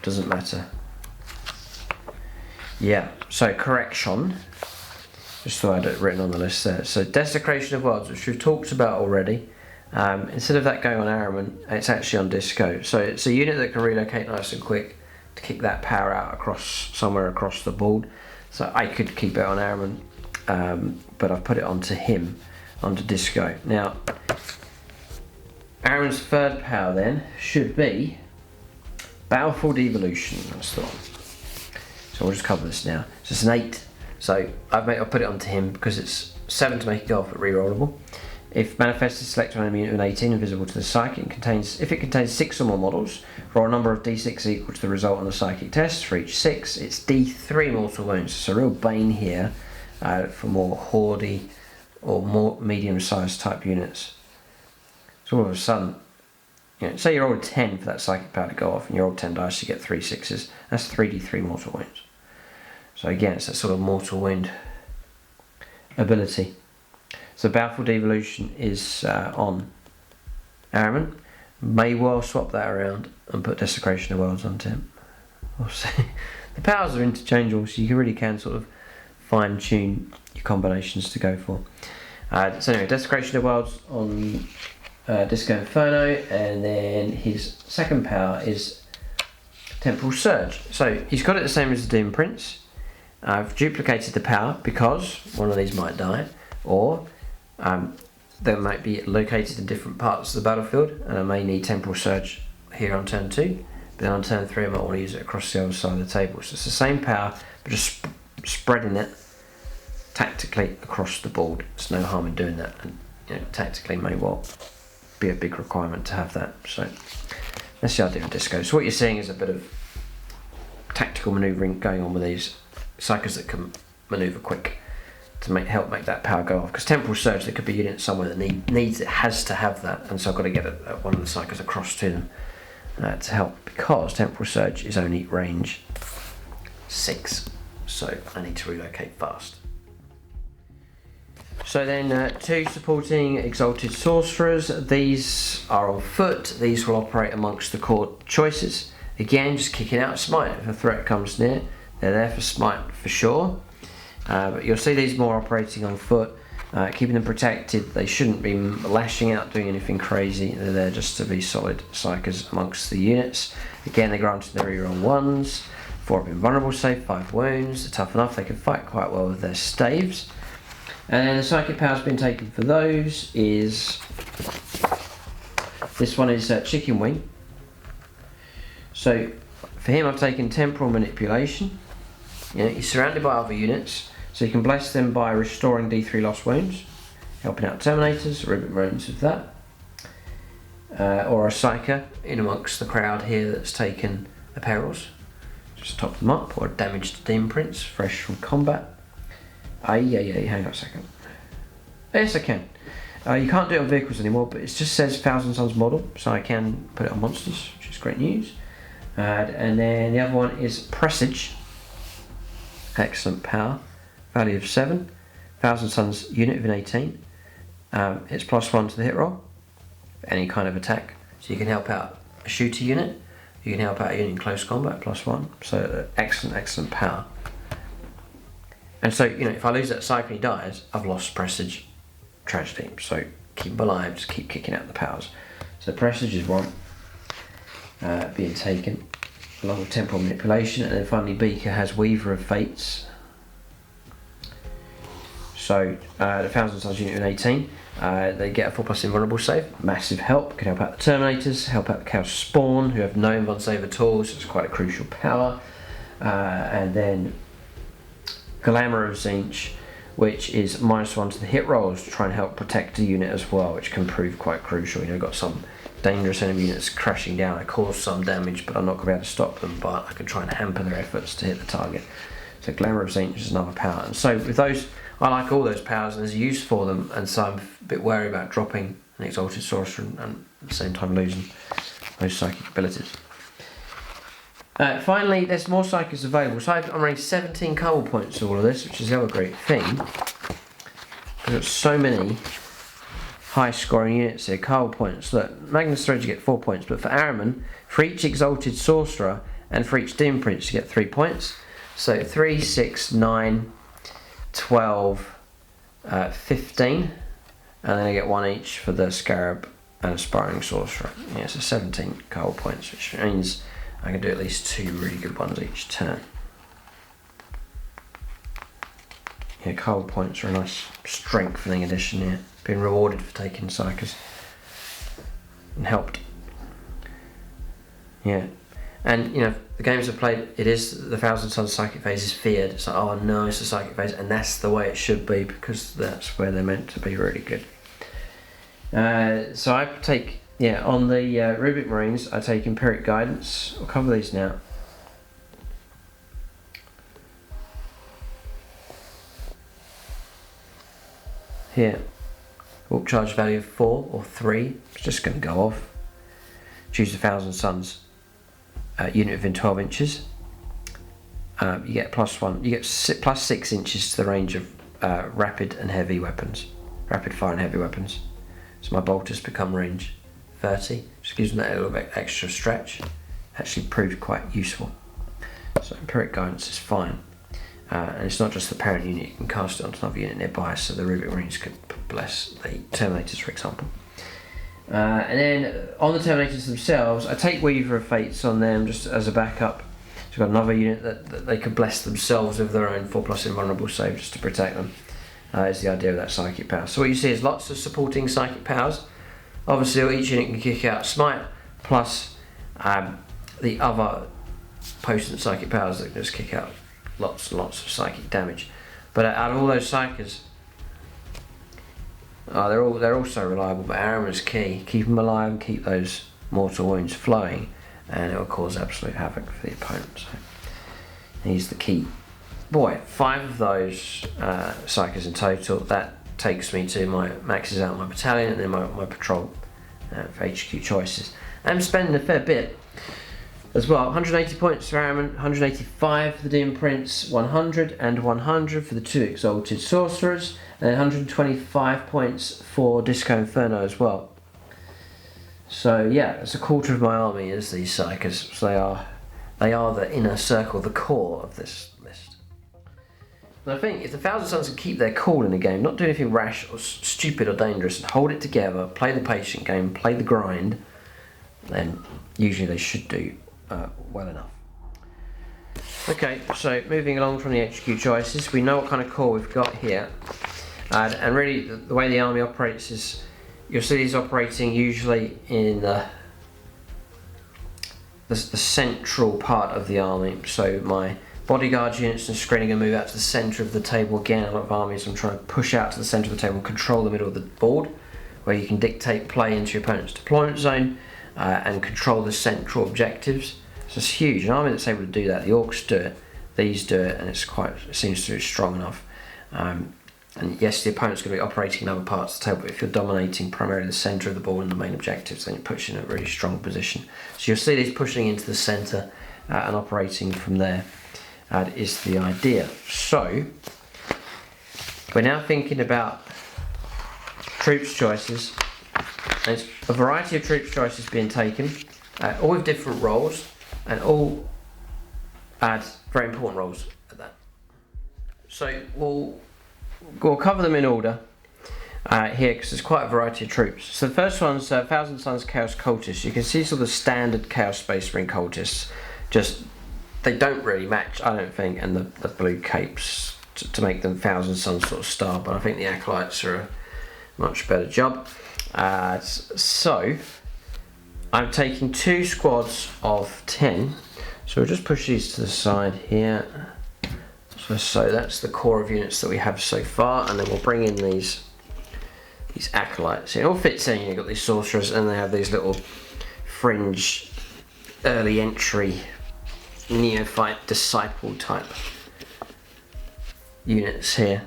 Doesn't matter. Yeah, so correction. Just thought I had it written on the list there. So Desecration of Worlds, which we've talked about already. Instead of that going on Ahriman, it's actually on Disco. So it's a unit that can relocate nice and quick to kick that power out somewhere across the board. So I could keep it on Ahriman, but I've put it onto him, onto Disco. Now, Ahriman's third power then should be Battlefield Evolution. That's the one. So we'll just cover this now. So it's an 8. So I've put it onto him because it's 7 to make it go off, but rerollable. If manifested, select an enemy unit with an 18 invisible to the psychic. If it contains 6 or more models, roll a number of d6 equal to the result on the psychic test. For each 6, it's d3 mortal wounds. So a real bane here for more hoardy or more medium-sized type units. So all of a sudden, say you roll a 10 for that psychic power to go off, and you roll 10 dice, you get 3 6s. That's 3d3 mortal wounds. So again, it's that sort of mortal wound ability. So Battlefield Evolution is on Ahriman. May well swap that around and put Desecration of Worlds onto him. We'll see. The powers are interchangeable, so you really can sort of fine tune your combinations to go for. So anyway, Desecration of Worlds on Disco Inferno, and then his second power is Temporal Surge. So he's got it the same as the Daemon Prince. I've duplicated the power because one of these might die, or they might be located in different parts of the battlefield, and I may need Temporal Surge here on turn 2, but then on turn 3 I might want to use it across the other side of the table. So it's the same power, but just spreading it tactically across the board. There's no harm in doing that, and tactically may well be a big requirement to have that. So that's the idea of Disco. So what you're seeing is a bit of tactical manoeuvring going on with these psychers that can manoeuvre quick to help make that power go off. Because Temporal Surge, there could be units somewhere that has to have that, and so I've got to get one of the psychers across to them to help, because Temporal Surge is only range 6, so I need to relocate fast. So then 2 supporting Exalted Sorcerers. These are on foot. These will operate amongst the core choices. Again, just kicking out Smite if a threat comes near. They're there for Smite for sure. But you'll see these more operating on foot, keeping them protected. They shouldn't be lashing out, doing anything crazy. They're there just to be solid psychers amongst the units. Again, they're granted their reroll 1s, 4 have invulnerable save, 5 wounds. They're tough enough. They can fight quite well with their staves. And then the psychic power's been taken for those is, this one is Chicken Wing. So for him I've taken Temporal Manipulation. He's surrounded by other units, so you can bless them by restoring d3 lost wounds, helping out Terminators, Rubric Marines with that. Or a Psyker in amongst the crowd here that's taken the perils. Just top them up, or a damaged Daemon Prince, fresh from combat. Hang on a second. Yes, I can. You can't do it on vehicles anymore, but it just says 1000 Suns model, so I can put it on monsters, which is great news. And then the other one is Presage. Excellent power. Value of 7. 1000 Suns unit of an 18. It's +1 to the hit roll. Any kind of attack. So you can help out a shooter unit. You can help out a unit in close combat, +1. So excellent power. And so, if I lose that cycle and he dies, I've lost Presage. Tragedy. So keep him alive, just keep kicking out the powers. So Presage is one being taken, along with Temporal Manipulation. And then finally Beaker has Weaver of Fates. So the 1000 Suns unit in 18, they get a 4+ invulnerable save, massive help, can help out the Terminators, help out the Chaos Spawn, who have no invuln save at all, so it's quite a crucial power. And then Glamour of Tzeentch, which is -1 to the hit rolls to try and help protect the unit as well, which can prove quite crucial. You know, got some dangerous enemy units crashing down. I cause some damage, but I'm not going to be able to stop them, but I can try and hamper their efforts to hit the target. So Glamour of Tzeentch is another power. And so with those, I like all those powers and there's a use for them, and so I'm a bit wary about dropping an Exalted Sorcerer and at the same time losing those psychic abilities. Finally, there's more psychics available. So I'm running 17 cull points of all of this, which is the other great thing. I've got so many high scoring units here. Cull points. Look, Magnus Thread you get 4 points, but for Ahriman, for each Exalted Sorcerer and for each Daemon Prince you get 3 points. So 3, 6, 9, 12, 15, and then I get 1 each for the Scarab and Aspiring Sorcerer. Yeah, so 17 cull points, which means I can do at least 2 really good ones each turn. Yeah, cull points are a nice strengthening addition here. Been rewarded for taking psychers and helped. Yeah, and you know, the games I've played, it is the 1000 Suns psychic phase is feared. It's like, oh no, it's a psychic phase, and that's the way it should be because that's where they're meant to be really good. So I take, yeah, on the Rubric Marines, I take Empiric Guidance. I'll cover these now. Here, warp charge value of 4 or 3. It's just going to go off. Choose the 1000 Suns unit within 12 inches. You get +1. You get +6 inches to the range of rapid and heavy weapons, rapid fire and heavy weapons. So my bolters become range 30. Just gives them that little bit extra stretch. Actually proved quite useful. So Empiric Guidance is fine. And it's not just the parent unit, you can cast it onto another unit nearby, so the Rubric Marines could bless the Terminators, for example. And then on the Terminators themselves, I take Weaver of Fates on them just as a backup. So I've got another unit that they could bless themselves with their own 4+ invulnerable save just to protect them. Is the idea of that psychic power. So what you see is lots of supporting psychic powers. Obviously each unit can kick out Smite, plus the other potent psychic powers that can just kick out lots and lots of psychic damage. But out of all those psychers, they're all so reliable, but Ahriman's key. Keep them alive and keep those mortal wounds flowing, and it will cause absolute havoc for the opponent. So he's the key. Boy, 5 of those psychers in total. That takes me to maxes out my battalion and then my patrol for HQ choices. I'm spending a fair bit as well. 180 points for Ahriman, 185 for the Daemon Prince, 100 and 100 for the 2 Exalted Sorcerers, and 125 points for Disco Inferno as well. So yeah, it's a quarter of my army is these psychers. So they are the inner circle, the core of this list. And I think if the 1000 Suns can keep their cool in the game, not do anything rash or stupid or dangerous, and hold it together, play the patient game, play the grind, then usually they should do well enough. Okay, so moving along from the HQ choices, we know what kind of core we've got here, and really the way the army operates is you'll see these operating usually in the central part of the army. So my bodyguard units and screening and move out to the centre of the table. Again, a lot of armies I'm trying to push out to the centre of the table and control the middle of the board, where you can dictate play into your opponent's deployment zone and control the central objectives. So it's huge. An army that's able to do that, the Orcs do it, these do it, and it seems to be strong enough. And yes, the opponent's going to be operating in other parts of the table, but if you're dominating primarily the centre of the board and the main objectives, then it puts you in a really strong position. So you'll see these pushing into the centre and operating from there is the idea. So we're now thinking about troops choices. There's a variety of troops choices being taken, all with different roles, and all add very important roles at that. So we'll cover them in order here because there's quite a variety of troops. So the first one's 1000 Suns Chaos Cultists. You can see sort of the standard Chaos Space Marine Cultists. Just they don't really match, I don't think, and the blue capes to make them Thousand Sun sort of style, but I think the Acolytes are a much better job. So I'm taking 2 squads of 10, so we'll just push these to the side here. So that's the core of units that we have so far, and then we'll bring in these Acolytes. It all fits in. You've got these Sorcerers, and they have these little fringe early entry neophyte disciple type units here.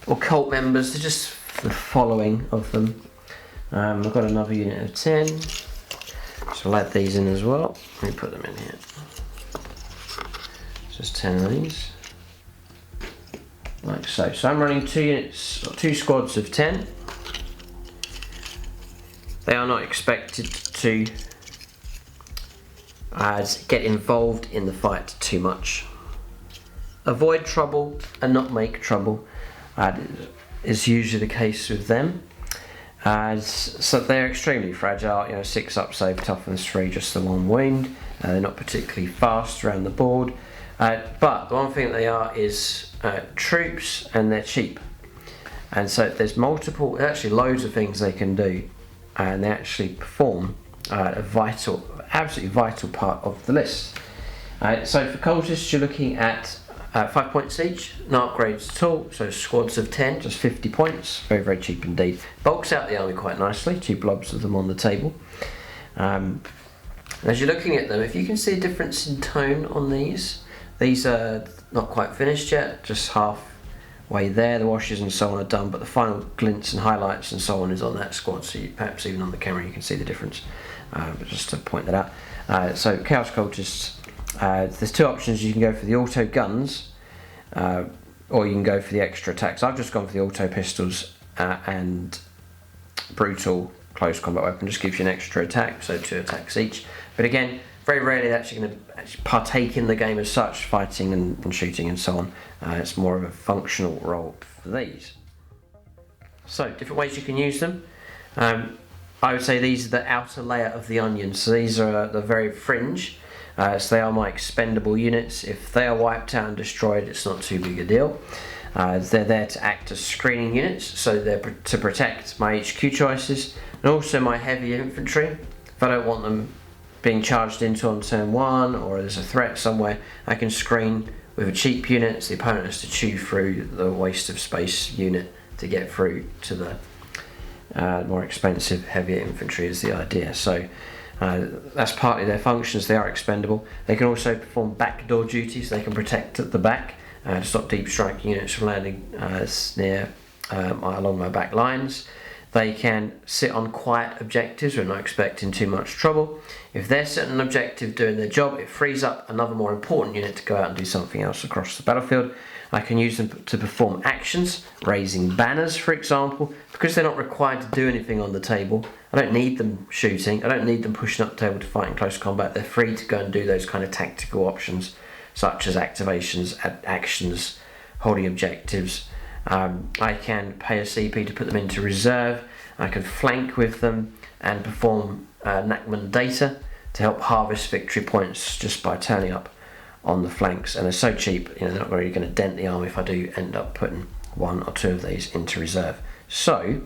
Occult members, they're just the following of them. I've got another unit of 10, so I'll add these in as well. Let me put them in here. Just 10 of these, like so. So I'm running 2 squads of 10. They are not expected to get involved in the fight too much. Avoid trouble and not make trouble is usually the case with them. So they're extremely fragile, 6 up save, toughness 3, just the 1 wound. They're not particularly fast around the board. But the one thing that they are is troops, and they're cheap. And so there's actually loads of things they can do, and they actually perform absolutely vital part of the list. So for Cultists, you're looking at 5 points each, no upgrades at all, so squads of 10, just 50 points, very, very cheap indeed. Bulks out the army quite nicely, 2 blobs of them on the table. As you're looking at them, if you can see a difference in tone on these are not quite finished yet, just halfway there. The washes and so on are done, but the final glints and highlights and so on is on that squad, so perhaps even on the camera you can see the difference, but just to point that out. So Chaos Cultists, there's 2 options. You can go for the auto guns, or you can go for the extra attacks. I've just gone for the auto pistols and brutal close combat weapon. Just gives you an extra attack, so 2 attacks each. But again, very rarely they're actually going to partake in the game as such, fighting and shooting and so on. It's more of a functional role for these. So different ways you can use them. I would say these are the outer layer of the onion. So these are the very fringe. So they are my expendable units. If they are wiped out and destroyed, it's not too big a deal. They're there to act as screening units, so they're to protect my HQ choices and also my heavy infantry. If I don't want them being charged into on turn 1, or there's a threat somewhere, I can screen with a cheap unit, so the opponent has to chew through the waste of space unit to get through to the more expensive heavier infantry is the idea. So that's partly their functions. They are expendable. They can also perform backdoor duties. They can protect at the back to stop deep strike units from landing along my back lines. They can sit on quiet objectives. We're not expecting too much trouble. If they're sitting on an objective doing their job, it frees up another more important unit to go out and do something else across the battlefield. I can use them to perform actions, raising banners for example, because they're not required to do anything on the table. I don't need them shooting, I don't need them pushing up the table to fight in close combat. They're free to go and do those kind of tactical options, such as activations, actions, holding objectives. I can pay a CP to put them into reserve. I can flank with them and perform Nachman data to help harvest victory points just by turning up on the flanks, and they're so cheap, they're not really going to dent the army if I do end up putting 1 or 2 of these into reserve. So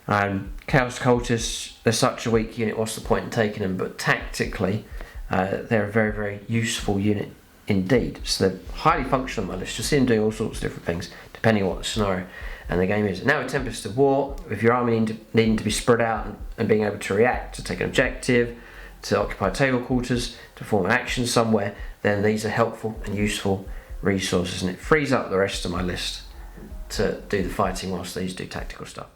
Chaos Cultists, they're such a weak unit, what's the point in taking them? But tactically they're a very, very useful unit indeed. So they're highly functional on my list. You'll see them doing all sorts of different things depending on what the scenario and the game is. Now with Tempest of War, with your army needing to be spread out and being able to react, to take an objective, to occupy table quarters, to form an action somewhere, then these are helpful and useful resources, and it frees up the rest of my list to do the fighting whilst these do tactical stuff.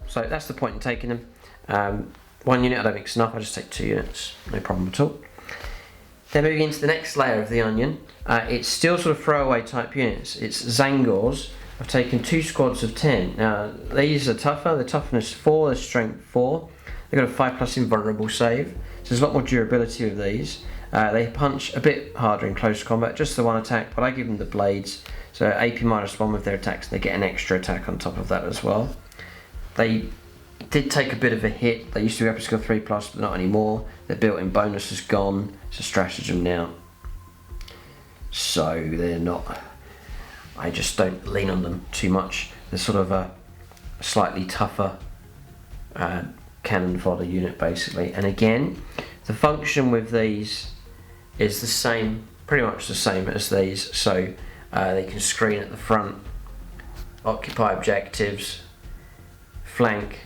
So that's the point in taking them. 1 unit I don't think is enough, I just take 2 units, no problem at all. Then moving into the next layer of the onion, it's still sort of throwaway type units. It's Tzangors. I've taken 2 squads of 10. Now these are tougher, they're toughness 4, they're strength 4. They've got a 5+ invulnerable save, so there's a lot more durability with these. They punch a bit harder in close combat, just the 1 attack, but I give them the blades, so AP -1 with their attacks, they get an extra attack on top of that as well. They did take a bit of a hit. They used to be up to skill 3+, but not anymore. Their built-in bonus is gone. It's a stratagem now, so they're not I just don't lean on them too much. They're sort of a slightly tougher cannon fodder unit basically. And again, the function with these is the same, pretty much the same as these. So they can screen at the front, occupy objectives, flank,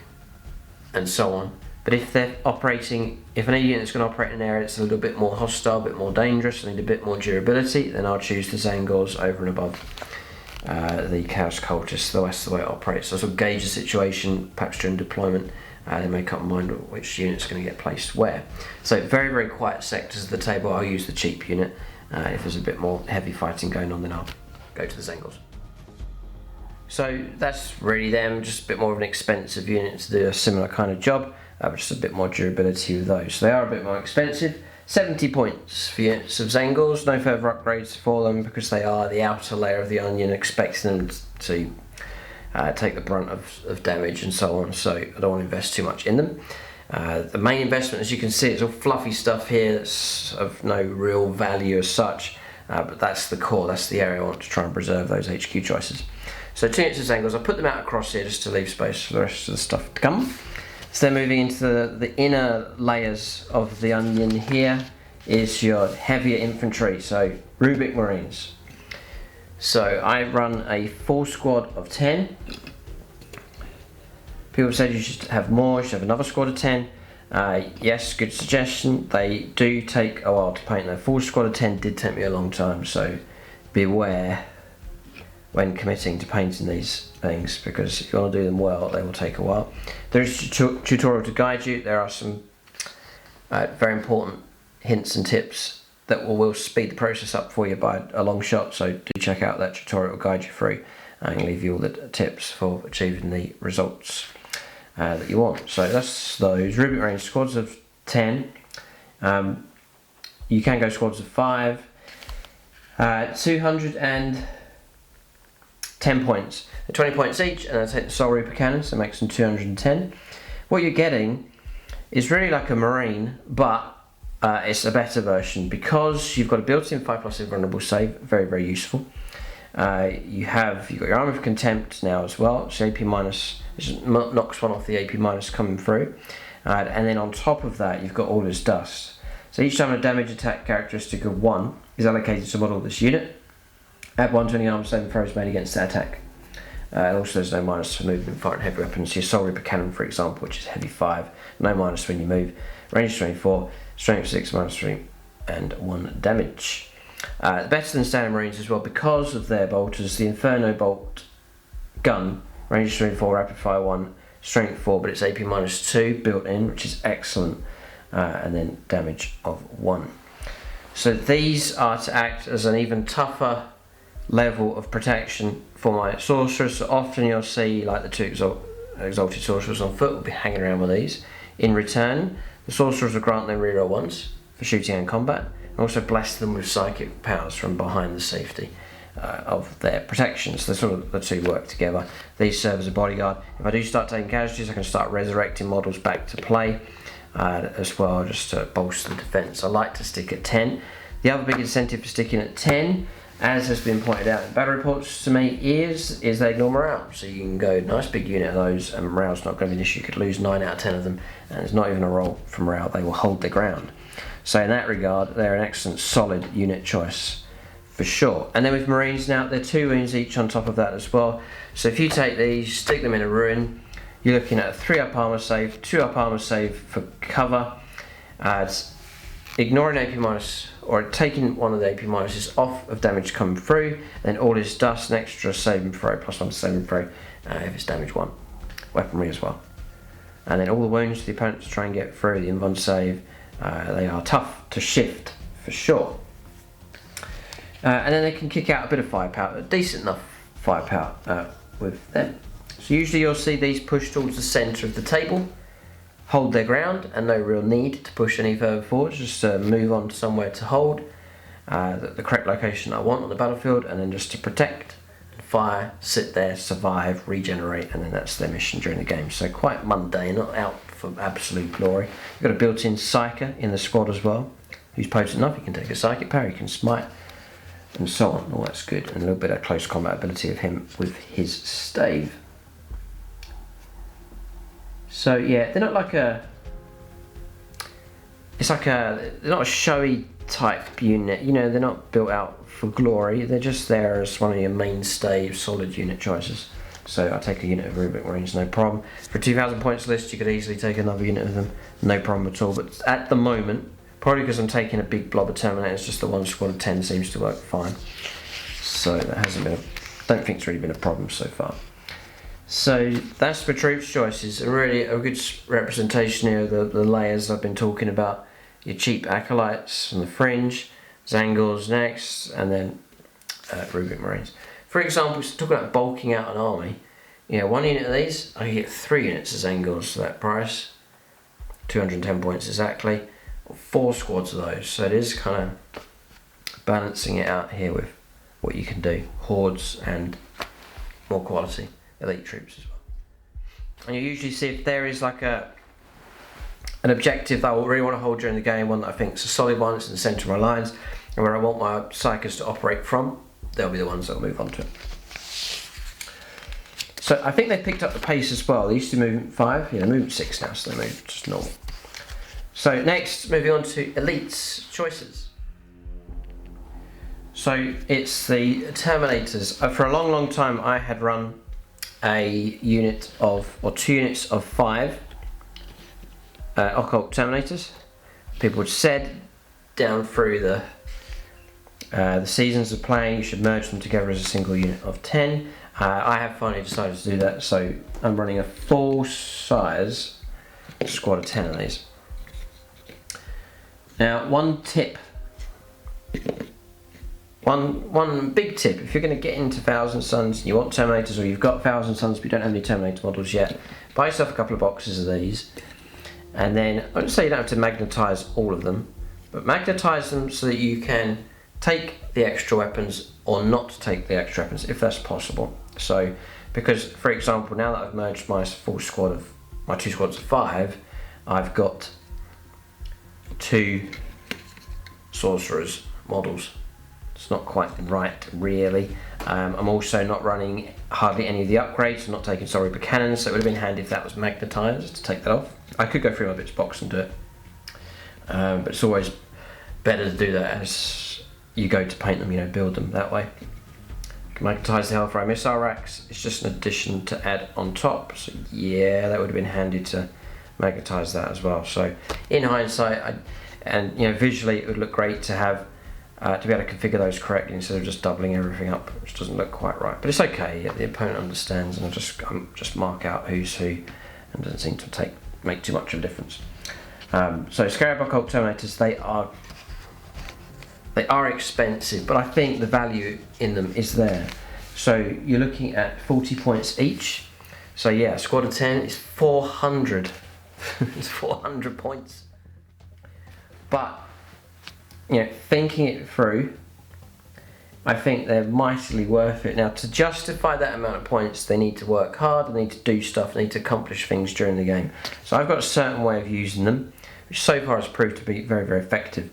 and so on. But if they're operating, if an unit is going to operate in an area that's a little bit more hostile, a bit more dangerous, and need a bit more durability, then I'll choose the Xangos over and above the Chaos Cultists. That's the way it operates. So I sort of gauge the situation, perhaps during deployment, then make up my mind which unit's going to get placed where. So very, very quiet sectors of the table, I'll use the cheap unit. If there's a bit more heavy fighting going on, then I'll go to the Xangos. So that's really them, just a bit more of an expensive unit to do a similar kind of job, but just a bit more durability with those. So they are a bit more expensive. 70 points for units of Xangos, no further upgrades for them because they are the outer layer of the onion, expecting them to take the brunt of damage and so on, so I don't want to invest too much in them. The main investment, as you can see, it's all fluffy stuff here that's of no real value as such, but that's the core, that's the area I want to try and preserve those HQ choices. So 2 units of Xangos, I'll put them out across here just to leave space for the rest of the stuff to come. So then moving into the inner layers of the onion here is your heavier infantry, so Rubric Marines. So I run a full squad of 10. People said you should have more, you should have another squad of 10. Yes, good suggestion. They do take a while to paint though. Full squad of 10 did take me a long time, so beware when committing to painting these things, because if you want to do them well, they will take a while. There is a tutorial to guide you. There are some very important hints and tips that will speed the process up for you by a long shot, so do check out that tutorial. It will guide you through and leave you all the tips for achieving the results that you want. So that's those Rubric Marine squads of 10. You can go squads of 5. 210 points. They're 20 points each, and I take the Soulreaper cannon, so it makes them 210. What you're getting is really like a Marine, but it's a better version because you've got a built-in 5+ invulnerable save, very, very useful. You've got your Armor of Contempt now as well, so AP minus, which knocks one off the AP minus coming through. And then on top of that, you've got Order's Dust. So each time a damage attack characteristic of 1 is allocated to model this unit, add 1 to any armor saving throws made against that attack. And also there's no minus for moving and firing heavy weapons. So your Soulreaper cannon, for example, which is heavy 5, no minus when you move, range 24, strength 6, minus 3, and 1 damage. Better than standard Marines as well because of their bolters. The Inferno Bolt gun, range 24, rapid fire 1, strength 4, but it's AP minus 2 built in, which is excellent, and then damage of 1. So these are to act as an even tougher level of protection for my sorcerers. So often you'll see like the 2 Exalted Sorcerers on foot will be hanging around with these. In return, the sorcerers will grant them reroll 1s for shooting and combat, and also bless them with psychic powers from behind the safety of their protections. The two work together. These serve as a bodyguard. If I do start taking casualties, I can start resurrecting models back to play as well, just to bolster the defense. I like to stick at 10. The other big incentive for sticking at 10, as has been pointed out in battle reports to me, is they ignore morale. So you can go nice big unit of those and morale's not going to be an issue. You could lose 9 out of 10 of them and it's not even a roll for morale. They will hold their ground. So in that regard, they're an excellent solid unit choice for sure. And then with Marines now, they're 2 wounds each on top of that as well. So if you take these, stick them in a ruin, you're looking at a 3-up armor save, 2-up armor save for cover, ignoring AP minus, or taking one of the AP minuses off of damage coming through, then all is dust, an extra saving throw, +1 to saving throw if it's damage 1. Weaponry as well. And then all the wounds to the opponent to try and get through the invuln save. They are tough to shift for sure. And then they can kick out a bit of firepower, decent enough firepower with them. So usually you'll see these push towards the centre of the table, hold their ground, and no real need to push any further forward, just move on to somewhere to hold the correct location I want on the battlefield, and then just to protect, fire, sit there, survive, regenerate, and then that's their mission during the game. So quite mundane, not out for absolute glory. You've got a built-in Psyker in the squad as well, who's potent enough. You can take a psychic power, you can smite, and so on. All that's good, and a little bit of close combat ability of him with his stave. So yeah, they're not like a. They're not a showy type unit. You know, they're not built out for glory. They're just there as one of your mainstay solid unit choices. So I take a unit of Rubric Marines, no problem. For a 2,000 points list, you could easily take another unit of them, no problem at all. But at the moment, probably because I'm taking a big blob of Terminators, just the one squad of 10 seems to work fine. So that hasn't been don't think it's really been a problem so far. So that's the troops choices, and really a good representation here of the layers I've been talking about. Your cheap acolytes on the fringe, Xangos next, and then Rubric Marines. For example, talking about bulking out an army, you know, one unit of these, I can get 3 units of Xangos for that price, 210 points exactly, or 4 squads of those. So it is kind of balancing it out here with what you can do, hordes and more quality elite troops as well. And you usually see if there is like an objective that I really want to hold during the game, one that I think is a solid one, it's in the centre of my lines, and where I want my psychers to operate from, they'll be the ones that will move on to it. So I think they picked up the pace as well. They used to move 5, they're moving 6 now, so they move just normal. So next, moving on to elites choices. So it's the Terminators. For a long time I had run a unit of, or 2 units of 5 Occult Terminators. People had said down through the seasons of playing you should merge them together as a single unit of 10. I have finally decided to do that, so I'm running a full size squad of 10 of these. Now one big tip, if you're going to get into Thousand Suns and you want Terminators, or you've got Thousand Suns but you don't have any Terminator models yet, buy yourself a couple of boxes of these, and then I wouldn't say you don't have to magnetise all of them, but magnetise them so that you can take the extra weapons or not take the extra weapons if that's possible. So, because for example, now that I've merged my full squad of my 2 squads of 5, I've got 2 sorcerers models. It's not quite right, really. I'm also not running hardly any of the upgrades. I'm not taking Soulreaper cannons, so it would have been handy if that was magnetised to take that off. I could go through my bits box and do it, but it's always better to do that as you go to paint them, you know, build them that way. You can magnetise the Hellfyre missile racks. It's just an addition to add on top. So yeah, that would have been handy to magnetise that as well. So in hindsight, and you know, visually it would look great to have to be able to configure those correctly instead of just doubling everything up, which doesn't look quite right. But it's okay. The opponent understands, and I just mark out who's who, and doesn't seem to make too much of a difference. So Scarab Occult Terminators, they are expensive, but I think the value in them is there. So you're looking at 40 points each. So yeah, a squad of 10 is 400. It's 400 points. But you know, thinking it through, I think they're mightily worth it. Now, to justify that amount of points, they need to work hard, they need to do stuff, they need to accomplish things during the game. So I've got a certain way of using them, which so far has proved to be very, very effective.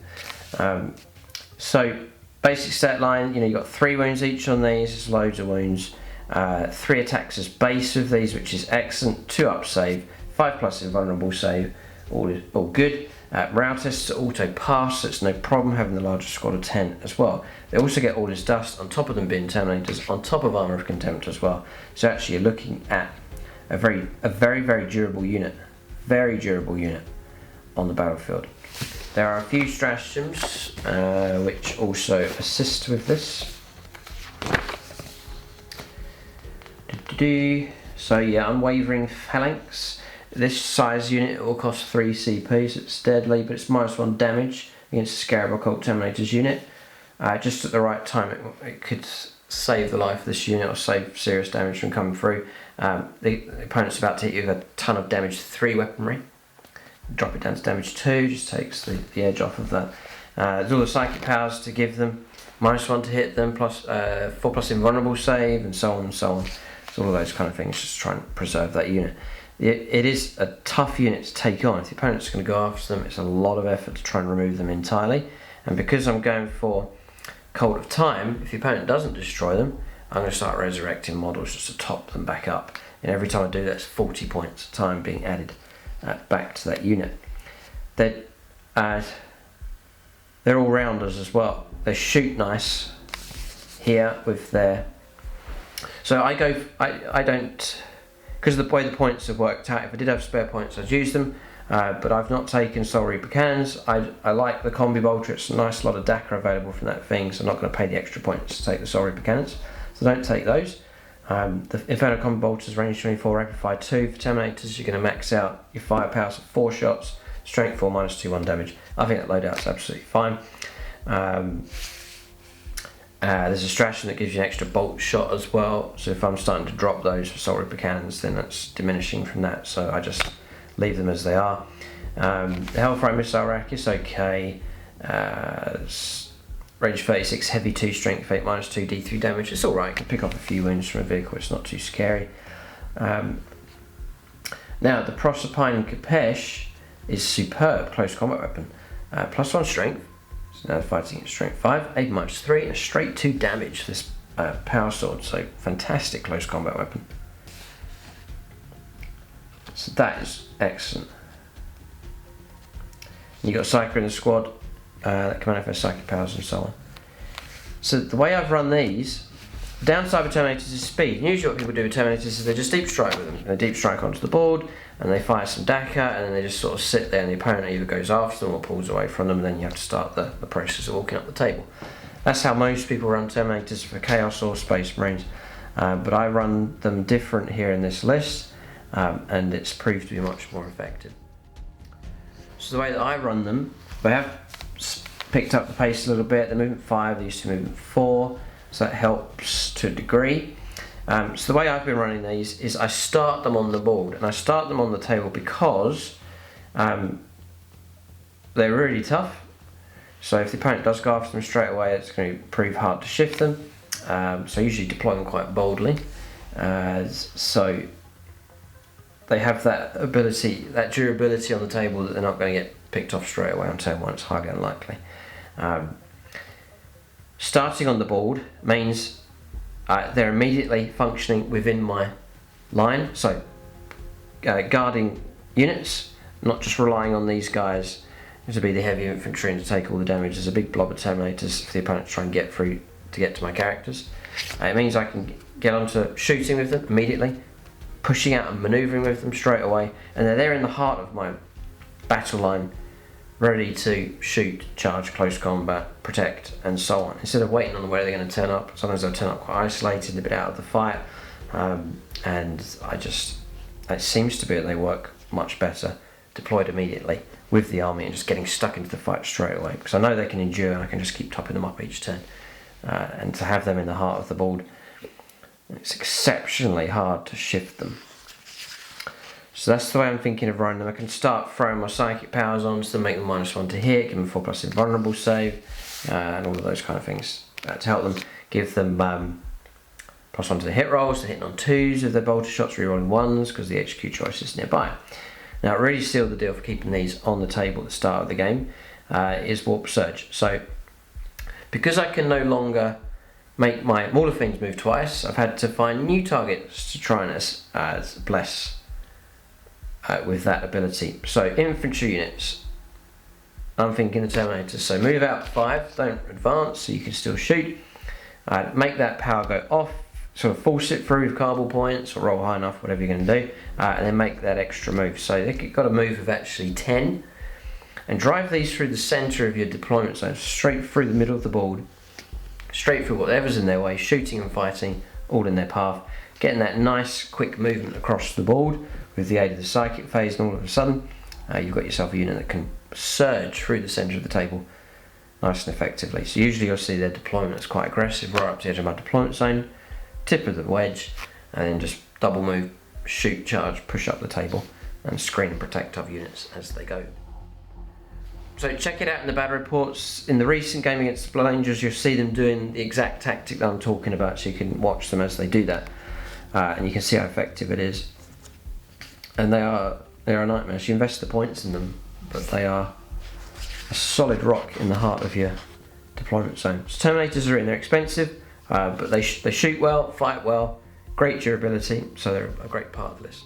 So basic stat line, you know, you've got 3 wounds each on these, there's loads of wounds. 3 attacks as base with these, which is excellent. 2 up save, 5+ invulnerable save, all good. Morale tests are auto pass, so it's no problem having the larger squad of 10 as well. They also get all this dust on top of them being Terminators, on top of Armour of Contempt as well. So actually you're looking at a very, very durable unit. Very durable unit on the battlefield. There are a few stratagems which also assist with this. So yeah, unwavering phalanx. This size unit will cost 3 CP, so it's deadly, but it's -1 damage against a Scarab Occult Terminators unit. Just at the right time, it could save the life of this unit or save serious damage from coming through. The opponent's about to hit you with a ton of damage 3 weaponry. Drop it down to damage 2, just takes the edge off of that. There's all the psychic powers to give them, -1 to hit them, plus 4+ invulnerable save, and so on and so on. So all of those kind of things, just try and preserve that unit. It is a tough unit to take on. If the opponent's going to go after them, it's a lot of effort to try and remove them entirely. And because I'm going for Cult of Time, if your opponent doesn't destroy them, I'm going to start resurrecting models just to top them back up. And every time I do that, it's 40 points of time being added back to that unit. They're all-rounders as well. They shoot nice here with their... So I don't... Because of the way the points have worked out, if I did have spare points, I'd use them. But I've not taken Soulreaper cannons. I like the combi bolter. It's a nice lot of DACA available from that thing, so I'm not going to pay the extra points to take the Soulreaper cannons. So don't take those. The Inferno combi bolters, range 24, rapid fire 2. For Terminators, you're going to max out your firepower, so 4 shots, strength 4, -2, 1 damage. I think that loadout's absolutely fine. There's a stratagem that gives you an extra bolt shot as well. So if I'm starting to drop those for Soulreaper cannons, then that's diminishing from that. So I just leave them as they are. The Hellfyre missile rack is okay. Range 36, heavy 2, strength 8, -2, D3 damage. It's alright, you can pick up a few wounds from a vehicle, it's not too scary. Now, the Proserpine Capesh is superb close combat weapon. +1 strength, so now fighting at strength 5, 8 -3, and a straight 2 damage for this power sword. So fantastic close combat weapon. So that is excellent. You got a Psyker in the squad that can manifest psychic powers and so on. So the way I've run these, the downside with Terminators is speed. And usually what people do with Terminators is they just deep strike with them. They deep strike onto the board and they fire some DACA and then they just sort of sit there and the opponent either goes after them or pulls away from them, and then you have to start the process of walking up the table. That's how most people run Terminators for Chaos or Space Marines. But I run them different here in this list. And it's proved to be much more effective. So the way that I run them, they have picked up the pace a little bit. They're movement 5, they used to movement 4, so that helps to a degree. So the way I've been running these is I start them on the board, and I start them on the table because they're really tough. So if the opponent does go after them straight away, it's going to prove hard to shift them. So I usually deploy them quite boldly. So they have that ability, that durability on the table, that they're not going to get picked off straight away on turn 1. It's highly unlikely. Starting on the board means they're immediately functioning within my line, so guarding units, not just relying on these guys to be the heavy infantry and to take all the damage. There's a big blob of Terminators for the opponent to try and get through to get to my characters. It means I can get onto shooting with them immediately, pushing out and manoeuvring with them straight away, and they're there in the heart of my battle line, ready to shoot, charge, close combat, protect, and so on. Instead of waiting on where they're going to turn up, sometimes they'll turn up quite isolated, a bit out of the fight, and it seems to be that they work much better deployed immediately with the army and just getting stuck into the fight straight away, because I know they can endure and I can just keep topping them up each turn. And to have them in the heart of the board, it's exceptionally hard to shift them. So that's the way I'm thinking of running them. I can start throwing my psychic powers on to make them -1 to hit, give them 4+ invulnerable save, and all of those kind of things to help them. Give them +1 to the hit rolls, so hitting on 2s with their bolter shots, rerolling 1s because the HQ choice is nearby. Now, it really sealed the deal for keeping these on the table at the start of the game is Warp Surge. So because I can no longer make my Maulerfiends move twice, I've had to find new targets to try and bless with that ability. So infantry units, I'm thinking the Terminators. So move out 5, don't advance, so you can still shoot. Make that power go off, sort of force it through with carbal points or roll high enough, whatever you're going to do, and then make that extra move. So they've got a move of actually 10, and drive these through the centre of your deployment zone, straight through the middle of the board, straight through whatever's in their way, shooting and fighting, all in their path, getting that nice quick movement across the board with the aid of the psychic phase, and all of a sudden you've got yourself a unit that can surge through the centre of the table nice and effectively. So usually you'll see their deployment is quite aggressive, right up to the edge of my deployment zone, tip of the wedge, and then just double move, shoot, charge, push up the table, and screen and protect other units as they go. So check it out in the battle reports. In the recent game against the Blood Angels, you'll see them doing the exact tactic that I'm talking about, so you can watch them as they do that, and you can see how effective it is. And they are a nightmare. So you invest the points in them, but they are a solid rock in the heart of your deployment zone. So Terminators are in, they're expensive, but they shoot well, fight well, great durability, so they're a great part of the list.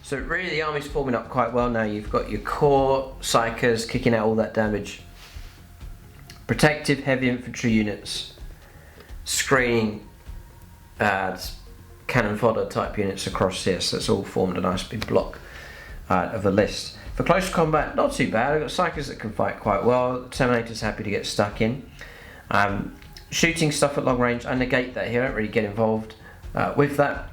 So really the army's forming up quite well now. You've got your core psychers kicking out all that damage, protective heavy infantry units, screening cannon fodder type units across here, so it's all formed a nice big block of the list. For close combat, not too bad. I've got psychers that can fight quite well. Terminator's happy to get stuck in. Shooting stuff at long range, I negate that here, I don't really get involved with that.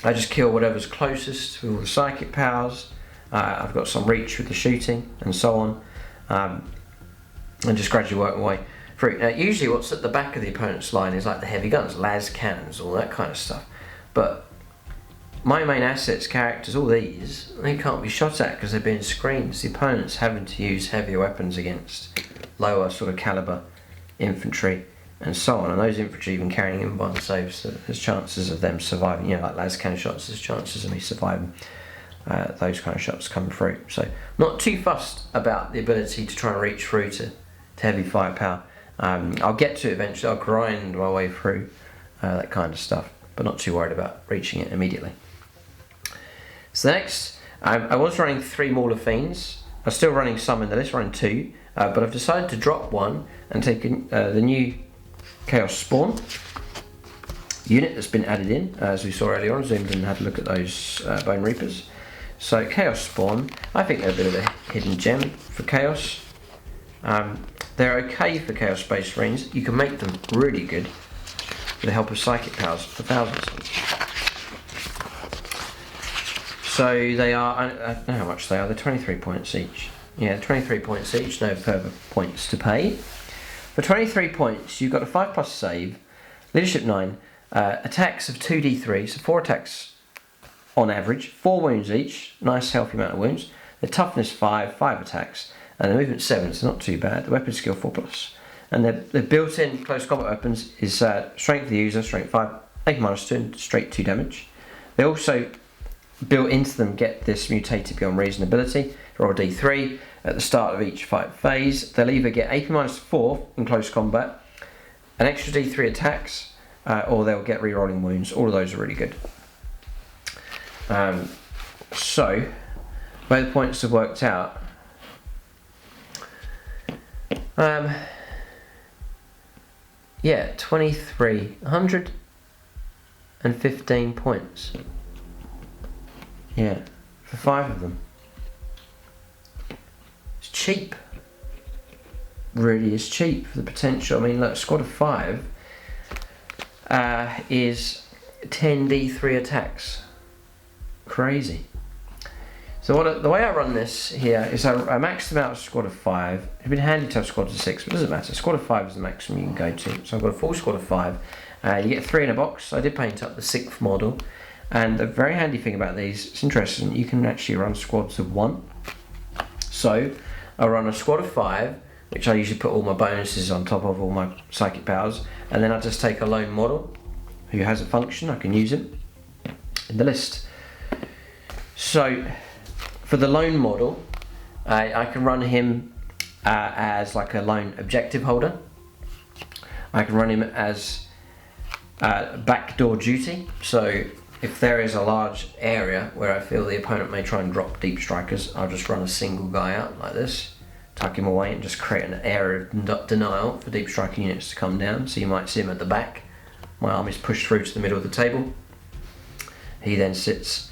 I just kill whatever's closest with all the psychic powers. I've got some reach with the shooting and so on, and just gradually work my way through. Now usually what's at the back of the opponent's line is like the heavy guns, las cannons, all that kind of stuff. But my main assets, characters, all these, they can't be shot at because they're being screened. The opponent's having to use heavier weapons against lower sort of caliber infantry and so on, and those infantry even carrying inbound saves, so there's chances of them surviving, you know, like las cannon shots, there's chances of me surviving those kind of shots coming through. So not too fussed about the ability to try and reach through to heavy firepower. I'll get to it eventually, I'll grind my way through that kind of stuff, but not too worried about reaching it immediately. So next, I was running 3 Maulerfiends. I'm still running some in the list, running 2, but I've decided to drop one and take the new Chaos Spawn unit that's been added in, as we saw earlier on. Zoomed in and had a look at those Bone Reapers. So Chaos Spawn, I think they're a bit of a hidden gem for Chaos. They're okay for Chaos Space Marines. You can make them really good with the help of psychic powers for thousands. So they are, I don't know how much they are, they're 23 points each. Yeah, 23 points each, no further points to pay. For 23 points, you've got a 5+ save, leadership 9, attacks of 2d3, so 4 attacks on average, 4 wounds each, nice healthy amount of wounds. The toughness 5, 5 attacks, and the movement 7, so not too bad. The weapon skill 4+. And the built-in close combat weapons is strength of the user, strength 5, AK-2 and straight 2 damage. They also built into them get this mutated beyond reason ability. Roll a d3 at the start of each fight phase. They'll either get AP-4 in close combat, an extra d3 attacks, or they'll get re-rolling wounds. All of those are really good. So, the way the points have worked out, yeah, 115 points. Yeah, for 5 of them. It's cheap. Really is cheap for the potential. I mean, look, a squad of 5 is 10d3 attacks. Crazy. So the way I run this here is I maxed them out a squad of 5. It'd been handy to have squads of 6, but it doesn't matter. A squad of 5 is the maximum you can go to. So I've got a full squad of 5. You get 3 in a box. I did paint up the 6th model. And the very handy thing about these, it's interesting, you can actually run squads of 1. So I run a squad of 5, which I usually put all my bonuses on top of all my psychic powers, and then I just take a lone model who has a function, I can use him in the list. So for the lone model, I can run him as like a lone objective holder. I can run him as backdoor duty, so if there is a large area where I feel the opponent may try and drop deep strikers, I'll just run a single guy out like this, tuck him away and just create an area of denial for deep striking units to come down. So you might see him at the back. My army's pushed through to the middle of the table. He then sits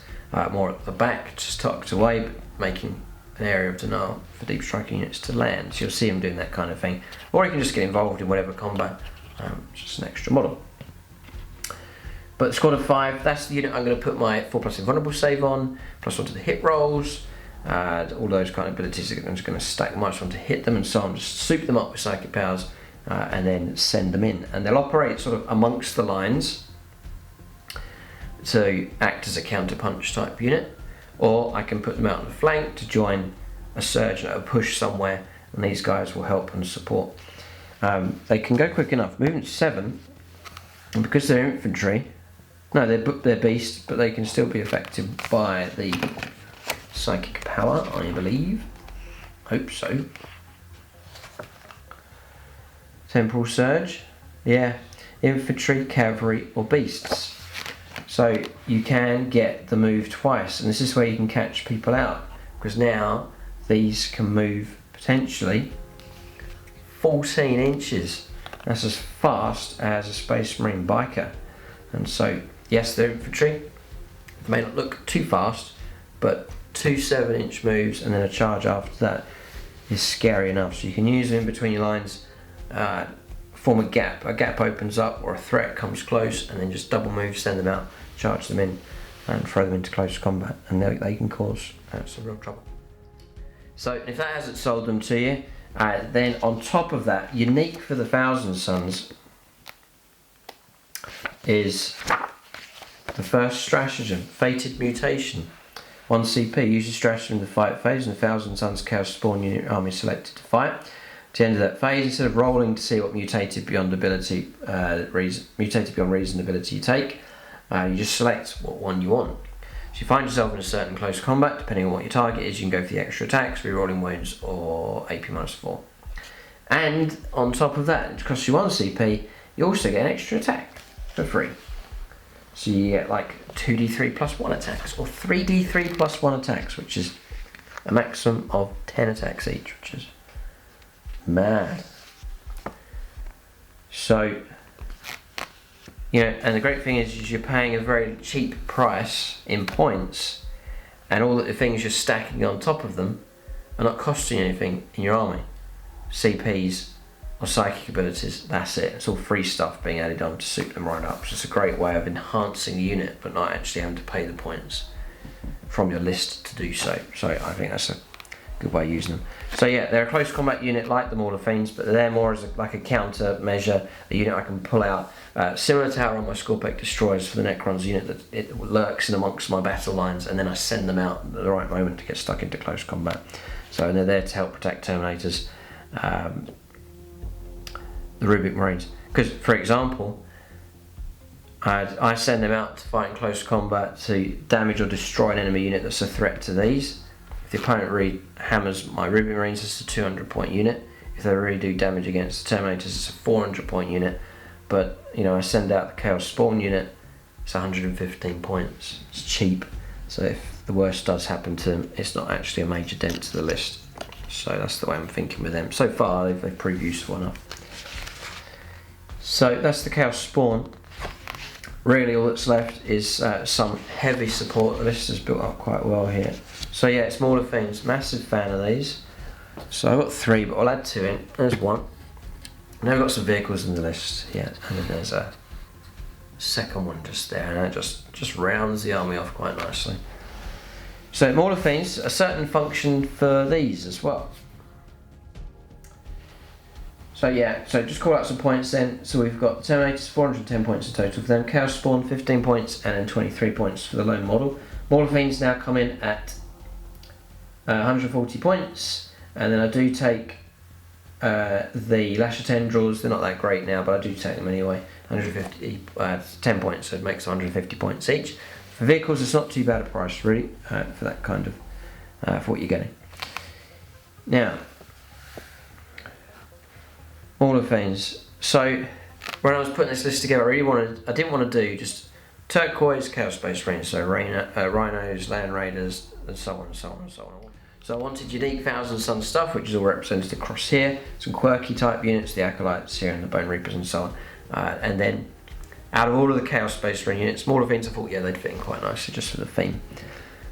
more at the back, just tucked away, but making an area of denial for deep striking units to land. So you'll see him doing that kind of thing. Or he can just get involved in whatever combat, just an extra model. But the squad of 5, that's the unit I'm going to put my 4+ invulnerable save on, +1 to the hit rolls, all those kind of abilities. I'm just going to stack -1 to hit them and so on, just soup them up with psychic powers and then send them in. And they'll operate sort of amongst the lines to act as a counter-punch type unit, or I can put them out on the flank to join a surge and a push somewhere, and these guys will help and support. They can go quick enough. Movement 7, and because they're infantry, no, they're beast, but they can still be affected by the psychic power, I believe. Hope so. Temporal Surge, yeah, infantry, cavalry or beasts. So you can get the move twice, and this is where you can catch people out, because now these can move potentially 14 inches. That's as fast as a Space Marine biker. And so yes, they're infantry, they may not look too fast, but 2 7-inch moves and then a charge after that is scary enough. So you can use them in between your lines, form a gap opens up or a threat comes close, and then just double move, send them out, charge them in and throw them into close combat, and they can cause some real trouble. So if that hasn't sold them to you, then on top of that, unique for the Thousand Sons is the first stratagem, Fated Mutation. 1 CP, use your stratagem in the fight phase, and the Thousand Sons Chaos Spawn unit army selected to fight. At the end of that phase, instead of rolling to see what mutated beyond ability, mutated beyond reason ability you take, you just select what one you want. So you find yourself in a certain close combat, depending on what your target is, you can go for the extra attacks, rerolling wounds, or AP -4. And on top of that, it costs you 1 CP, you also get an extra attack for free. So you get like 2d3 plus 1 attacks, or 3d3 plus 1 attacks, which is a maximum of 10 attacks each, which is mad. So, you know, and the great thing is you're paying a very cheap price in points, and all the things you're stacking on top of them are not costing you anything in your army. CPs or psychic abilities, that's it. It's all free stuff being added on to suit them right up. So it's a great way of enhancing the unit, but not actually having to pay the points from your list to do so. So I think that's a good way of using them. So yeah, they're a close combat unit like the Maulerfiends, but they're more as like a counter measure, a unit I can pull out, similar to how I run my Scorpec Destroyers for the Necrons unit, that it lurks in amongst my battle lines, and then I send them out at the right moment to get stuck into close combat. So and they're there to help protect Terminators, the Rubric Marines. Because, for example, I send them out to fight in close combat to damage or destroy an enemy unit that's a threat to these. If the opponent really hammers my Rubric Marines, it's a 200 point unit. If they really do damage against the Terminators, it's a 400 point unit. But, you know, I send out the Chaos Spawn unit, it's 115 points. It's cheap. So if the worst does happen to them, it's not actually a major dent to the list. So that's the way I'm thinking with them. So far, they've proved useful enough. So that's the Chaos Spawn. Really all that's left is some heavy support. The list has built up quite well here. So yeah, it's Maulerfiends. Massive fan of these. So I've got 3, but I'll add 2 in. There's 1. Now I've got some vehicles in the list. Yeah, and then there's a second one just there, and that just rounds the army off quite nicely. So Maulerfiends, a certain function for these as well. So yeah, so just call out some points then. So we've got Terminators, 410 points in total for them. Chaos Spawn, 15 points, and then 23 points for the lone model. Maulerfiends now come in at 140 points, and then I do take the Lasher Tendrils. They're not that great now, but I do take them anyway. 150, 10 points, so it makes 150 points each. For vehicles, it's not too bad a price really for that kind of for what you're getting. Now, Maulerfiends. So when I was putting this list together, I didn't want to do just turquoise Chaos Space Marines, so Rhinos, Land Raiders, and so on and so on and so on. So I wanted unique Thousand Sun stuff, which is all represented across here. Some quirky type units, the Acolytes here and the Bone Reapers and so on. And then out of all of the Chaos Space Marine units, Maulerfiends, I thought, yeah, they'd fit in quite nicely just for the theme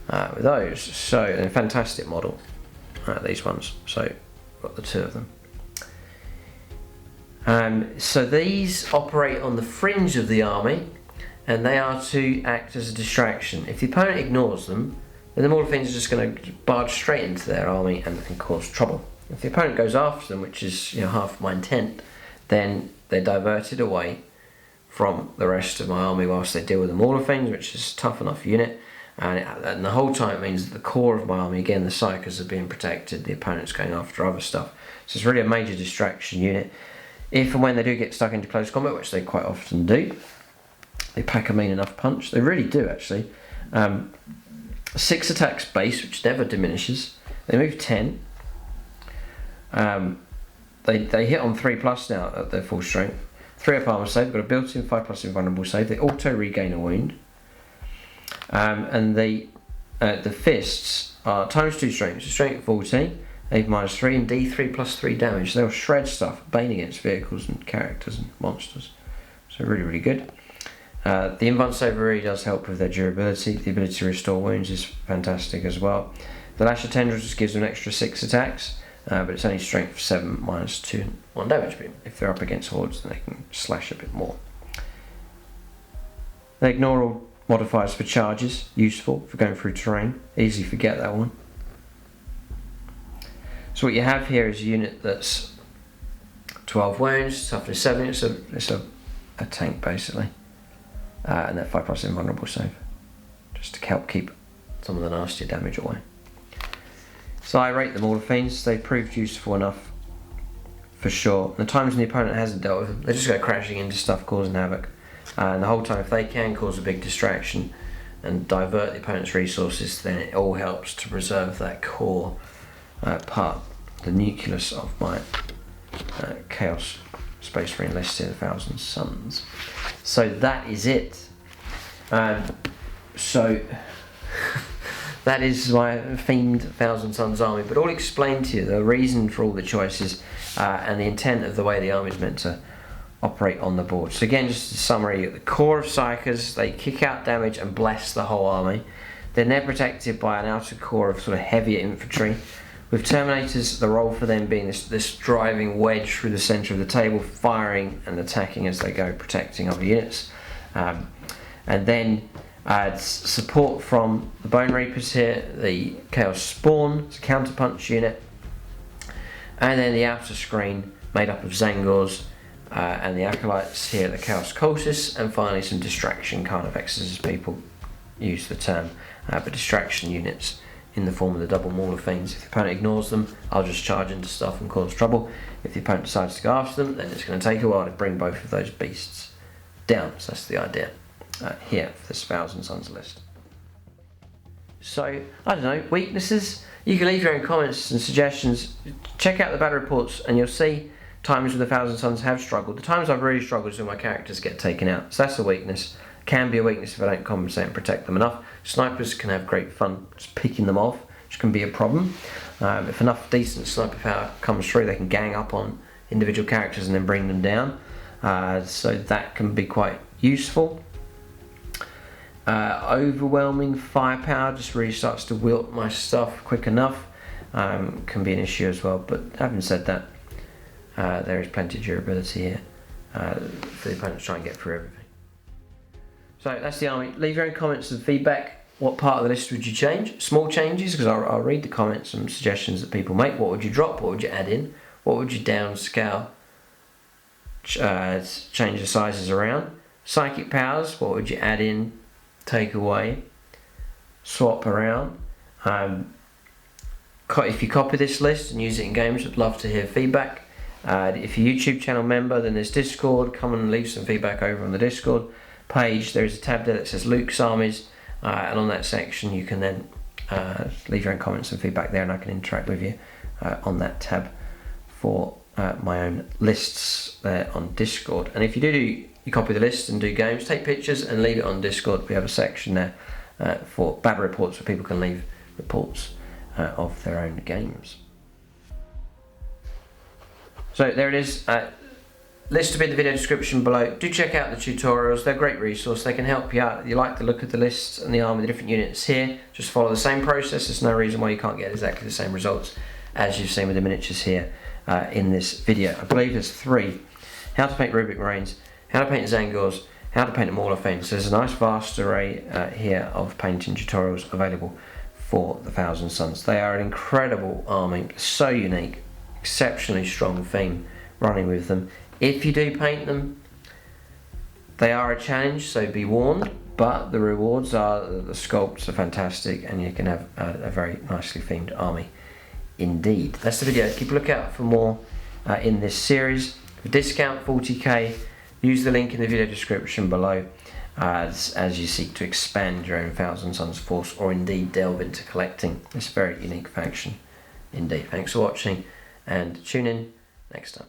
with those. So a fantastic model, these ones. So got the 2 of them. So these operate on the fringe of the army, and they are to act as a distraction. If the opponent ignores them, then the Maulerfiends are just going to barge straight into their army and cause trouble. If the opponent goes after them, which is half my intent, then they're diverted away from the rest of my army whilst they deal with the Maulerfiends, which is a tough enough unit. And the whole time it means that the core of my army, again the Psychers, are being protected, the opponent's going after other stuff. So it's really a major distraction unit. If and when they do get stuck into close combat, which they quite often do, they pack a mean enough punch. They really do, actually. 6 attacks base, which never diminishes. They move 10. The they hit on 3+ now at their full strength. 3 up armor save, got a built-in 5+ invulnerable save. They auto regain a wound. And the fists are ×2 strength, so strength 14, A -3, and D3 +3 damage. They'll shred stuff, bane against vehicles and characters and monsters. So really, really good. The invuln save really does help with their durability. The ability to restore wounds is fantastic as well. The Lash of Tendrils just gives them an extra 6 attacks, but it's only strength 7 -2, 1 damage. But if they're up against hordes, then they can slash a bit more. They ignore all modifiers for charges, useful for going through terrain. Easily forget that one. So what you have here is a unit that's 12 wounds, toughness 7. It's a tank basically, and that 5+ invulnerable save, just to help keep some of the nastier damage away. So I rate the Maulerfiends. They've proved useful enough for sure. The times when the opponent hasn't dealt with them, they just go crashing into stuff, causing havoc. And the whole time, if they can cause a big distraction and divert the opponent's resources, then it all helps to preserve that core part, the nucleus of my Chaos Space Marine list here, the Thousand Suns. So that is it. So that is my themed Thousand Suns army, but all explained to you, the reason for all the choices and the intent of the way the army is meant to operate on the board. So again, just a summary, the core of Psychers, they kick out damage and bless the whole army. Then they're protected by an outer core of sort of heavier infantry. With Terminators, the role for them being this driving wedge through the centre of the table, firing and attacking as they go, protecting other units. And then support from the Bone Reapers here, the Chaos Spawn, it's a counterpunch unit. And then the outer screen made up of Xangos, and the Acolytes here, the Chaos Cultists, and finally some distraction carnivexes, as people use the term, but distraction units in the form of the double Maulerfiends. If the opponent ignores them, I'll just charge into stuff and cause trouble. If the opponent decides to go after them, then it's going to take a while to bring both of those beasts down. So that's the idea here for this Thousand Suns list. So, I don't know, weaknesses? You can leave your own comments and suggestions. Check out the battle reports and you'll see times when the Thousand Suns have struggled. The times I've really struggled is when my characters get taken out. So that's a weakness. Can be a weakness if I don't compensate and protect them enough. Snipers can have great fun just picking them off, which can be a problem. If enough decent sniper power comes through, they can gang up on individual characters and then bring them down. So that can be quite useful. Overwhelming firepower just really starts to wilt my stuff quick enough. Can be an issue as well, but having said that, there is plenty of durability here for the opponent to try and get through everything. So that's the army. Leave your own comments and feedback. What part of the list would you change? Small changes, because I'll read the comments and suggestions that people make. What would you drop? What would you add in? What would you downscale? Change the sizes around. Psychic powers, what would you add in? Take away? Swap around? If you copy this list and use it in games, I'd love to hear feedback. If you're a YouTube channel member, then there's Discord. Come and leave some feedback over on the Discord page. There is a tab there that says Luke's Armies, and on that section you can then leave your own comments and feedback there, and I can interact with you on that tab for my own lists there on Discord. And if you copy the list and do games, take pictures and leave it on Discord. We have a section there for battle reports where people can leave reports of their own games. So there it is. List will be in the video description below. Do check out the tutorials. They're a great resource. They can help you out. If you like the look of the lists and the army, the different units here, just follow the same process. There's no reason why you can't get exactly the same results as you've seen with the miniatures here in this video. I believe there's 3. How to paint Rubric Marines, how to paint Tzangors, how to paint a Maulerfiend. So there's a nice vast array here of painting tutorials available for the Thousand Suns. They are an incredible army, so unique, exceptionally strong theme running with them. If you do paint them, they are a challenge, so be warned, but the rewards are, the sculpts are fantastic, and you can have a very nicely themed army indeed. That's the video. Keep a lookout for more in this series. For discount 40k, use the link in the video description below as you seek to expand your own Thousand Suns force, or indeed delve into collecting this very unique faction indeed. Thanks for watching, and tune in next time.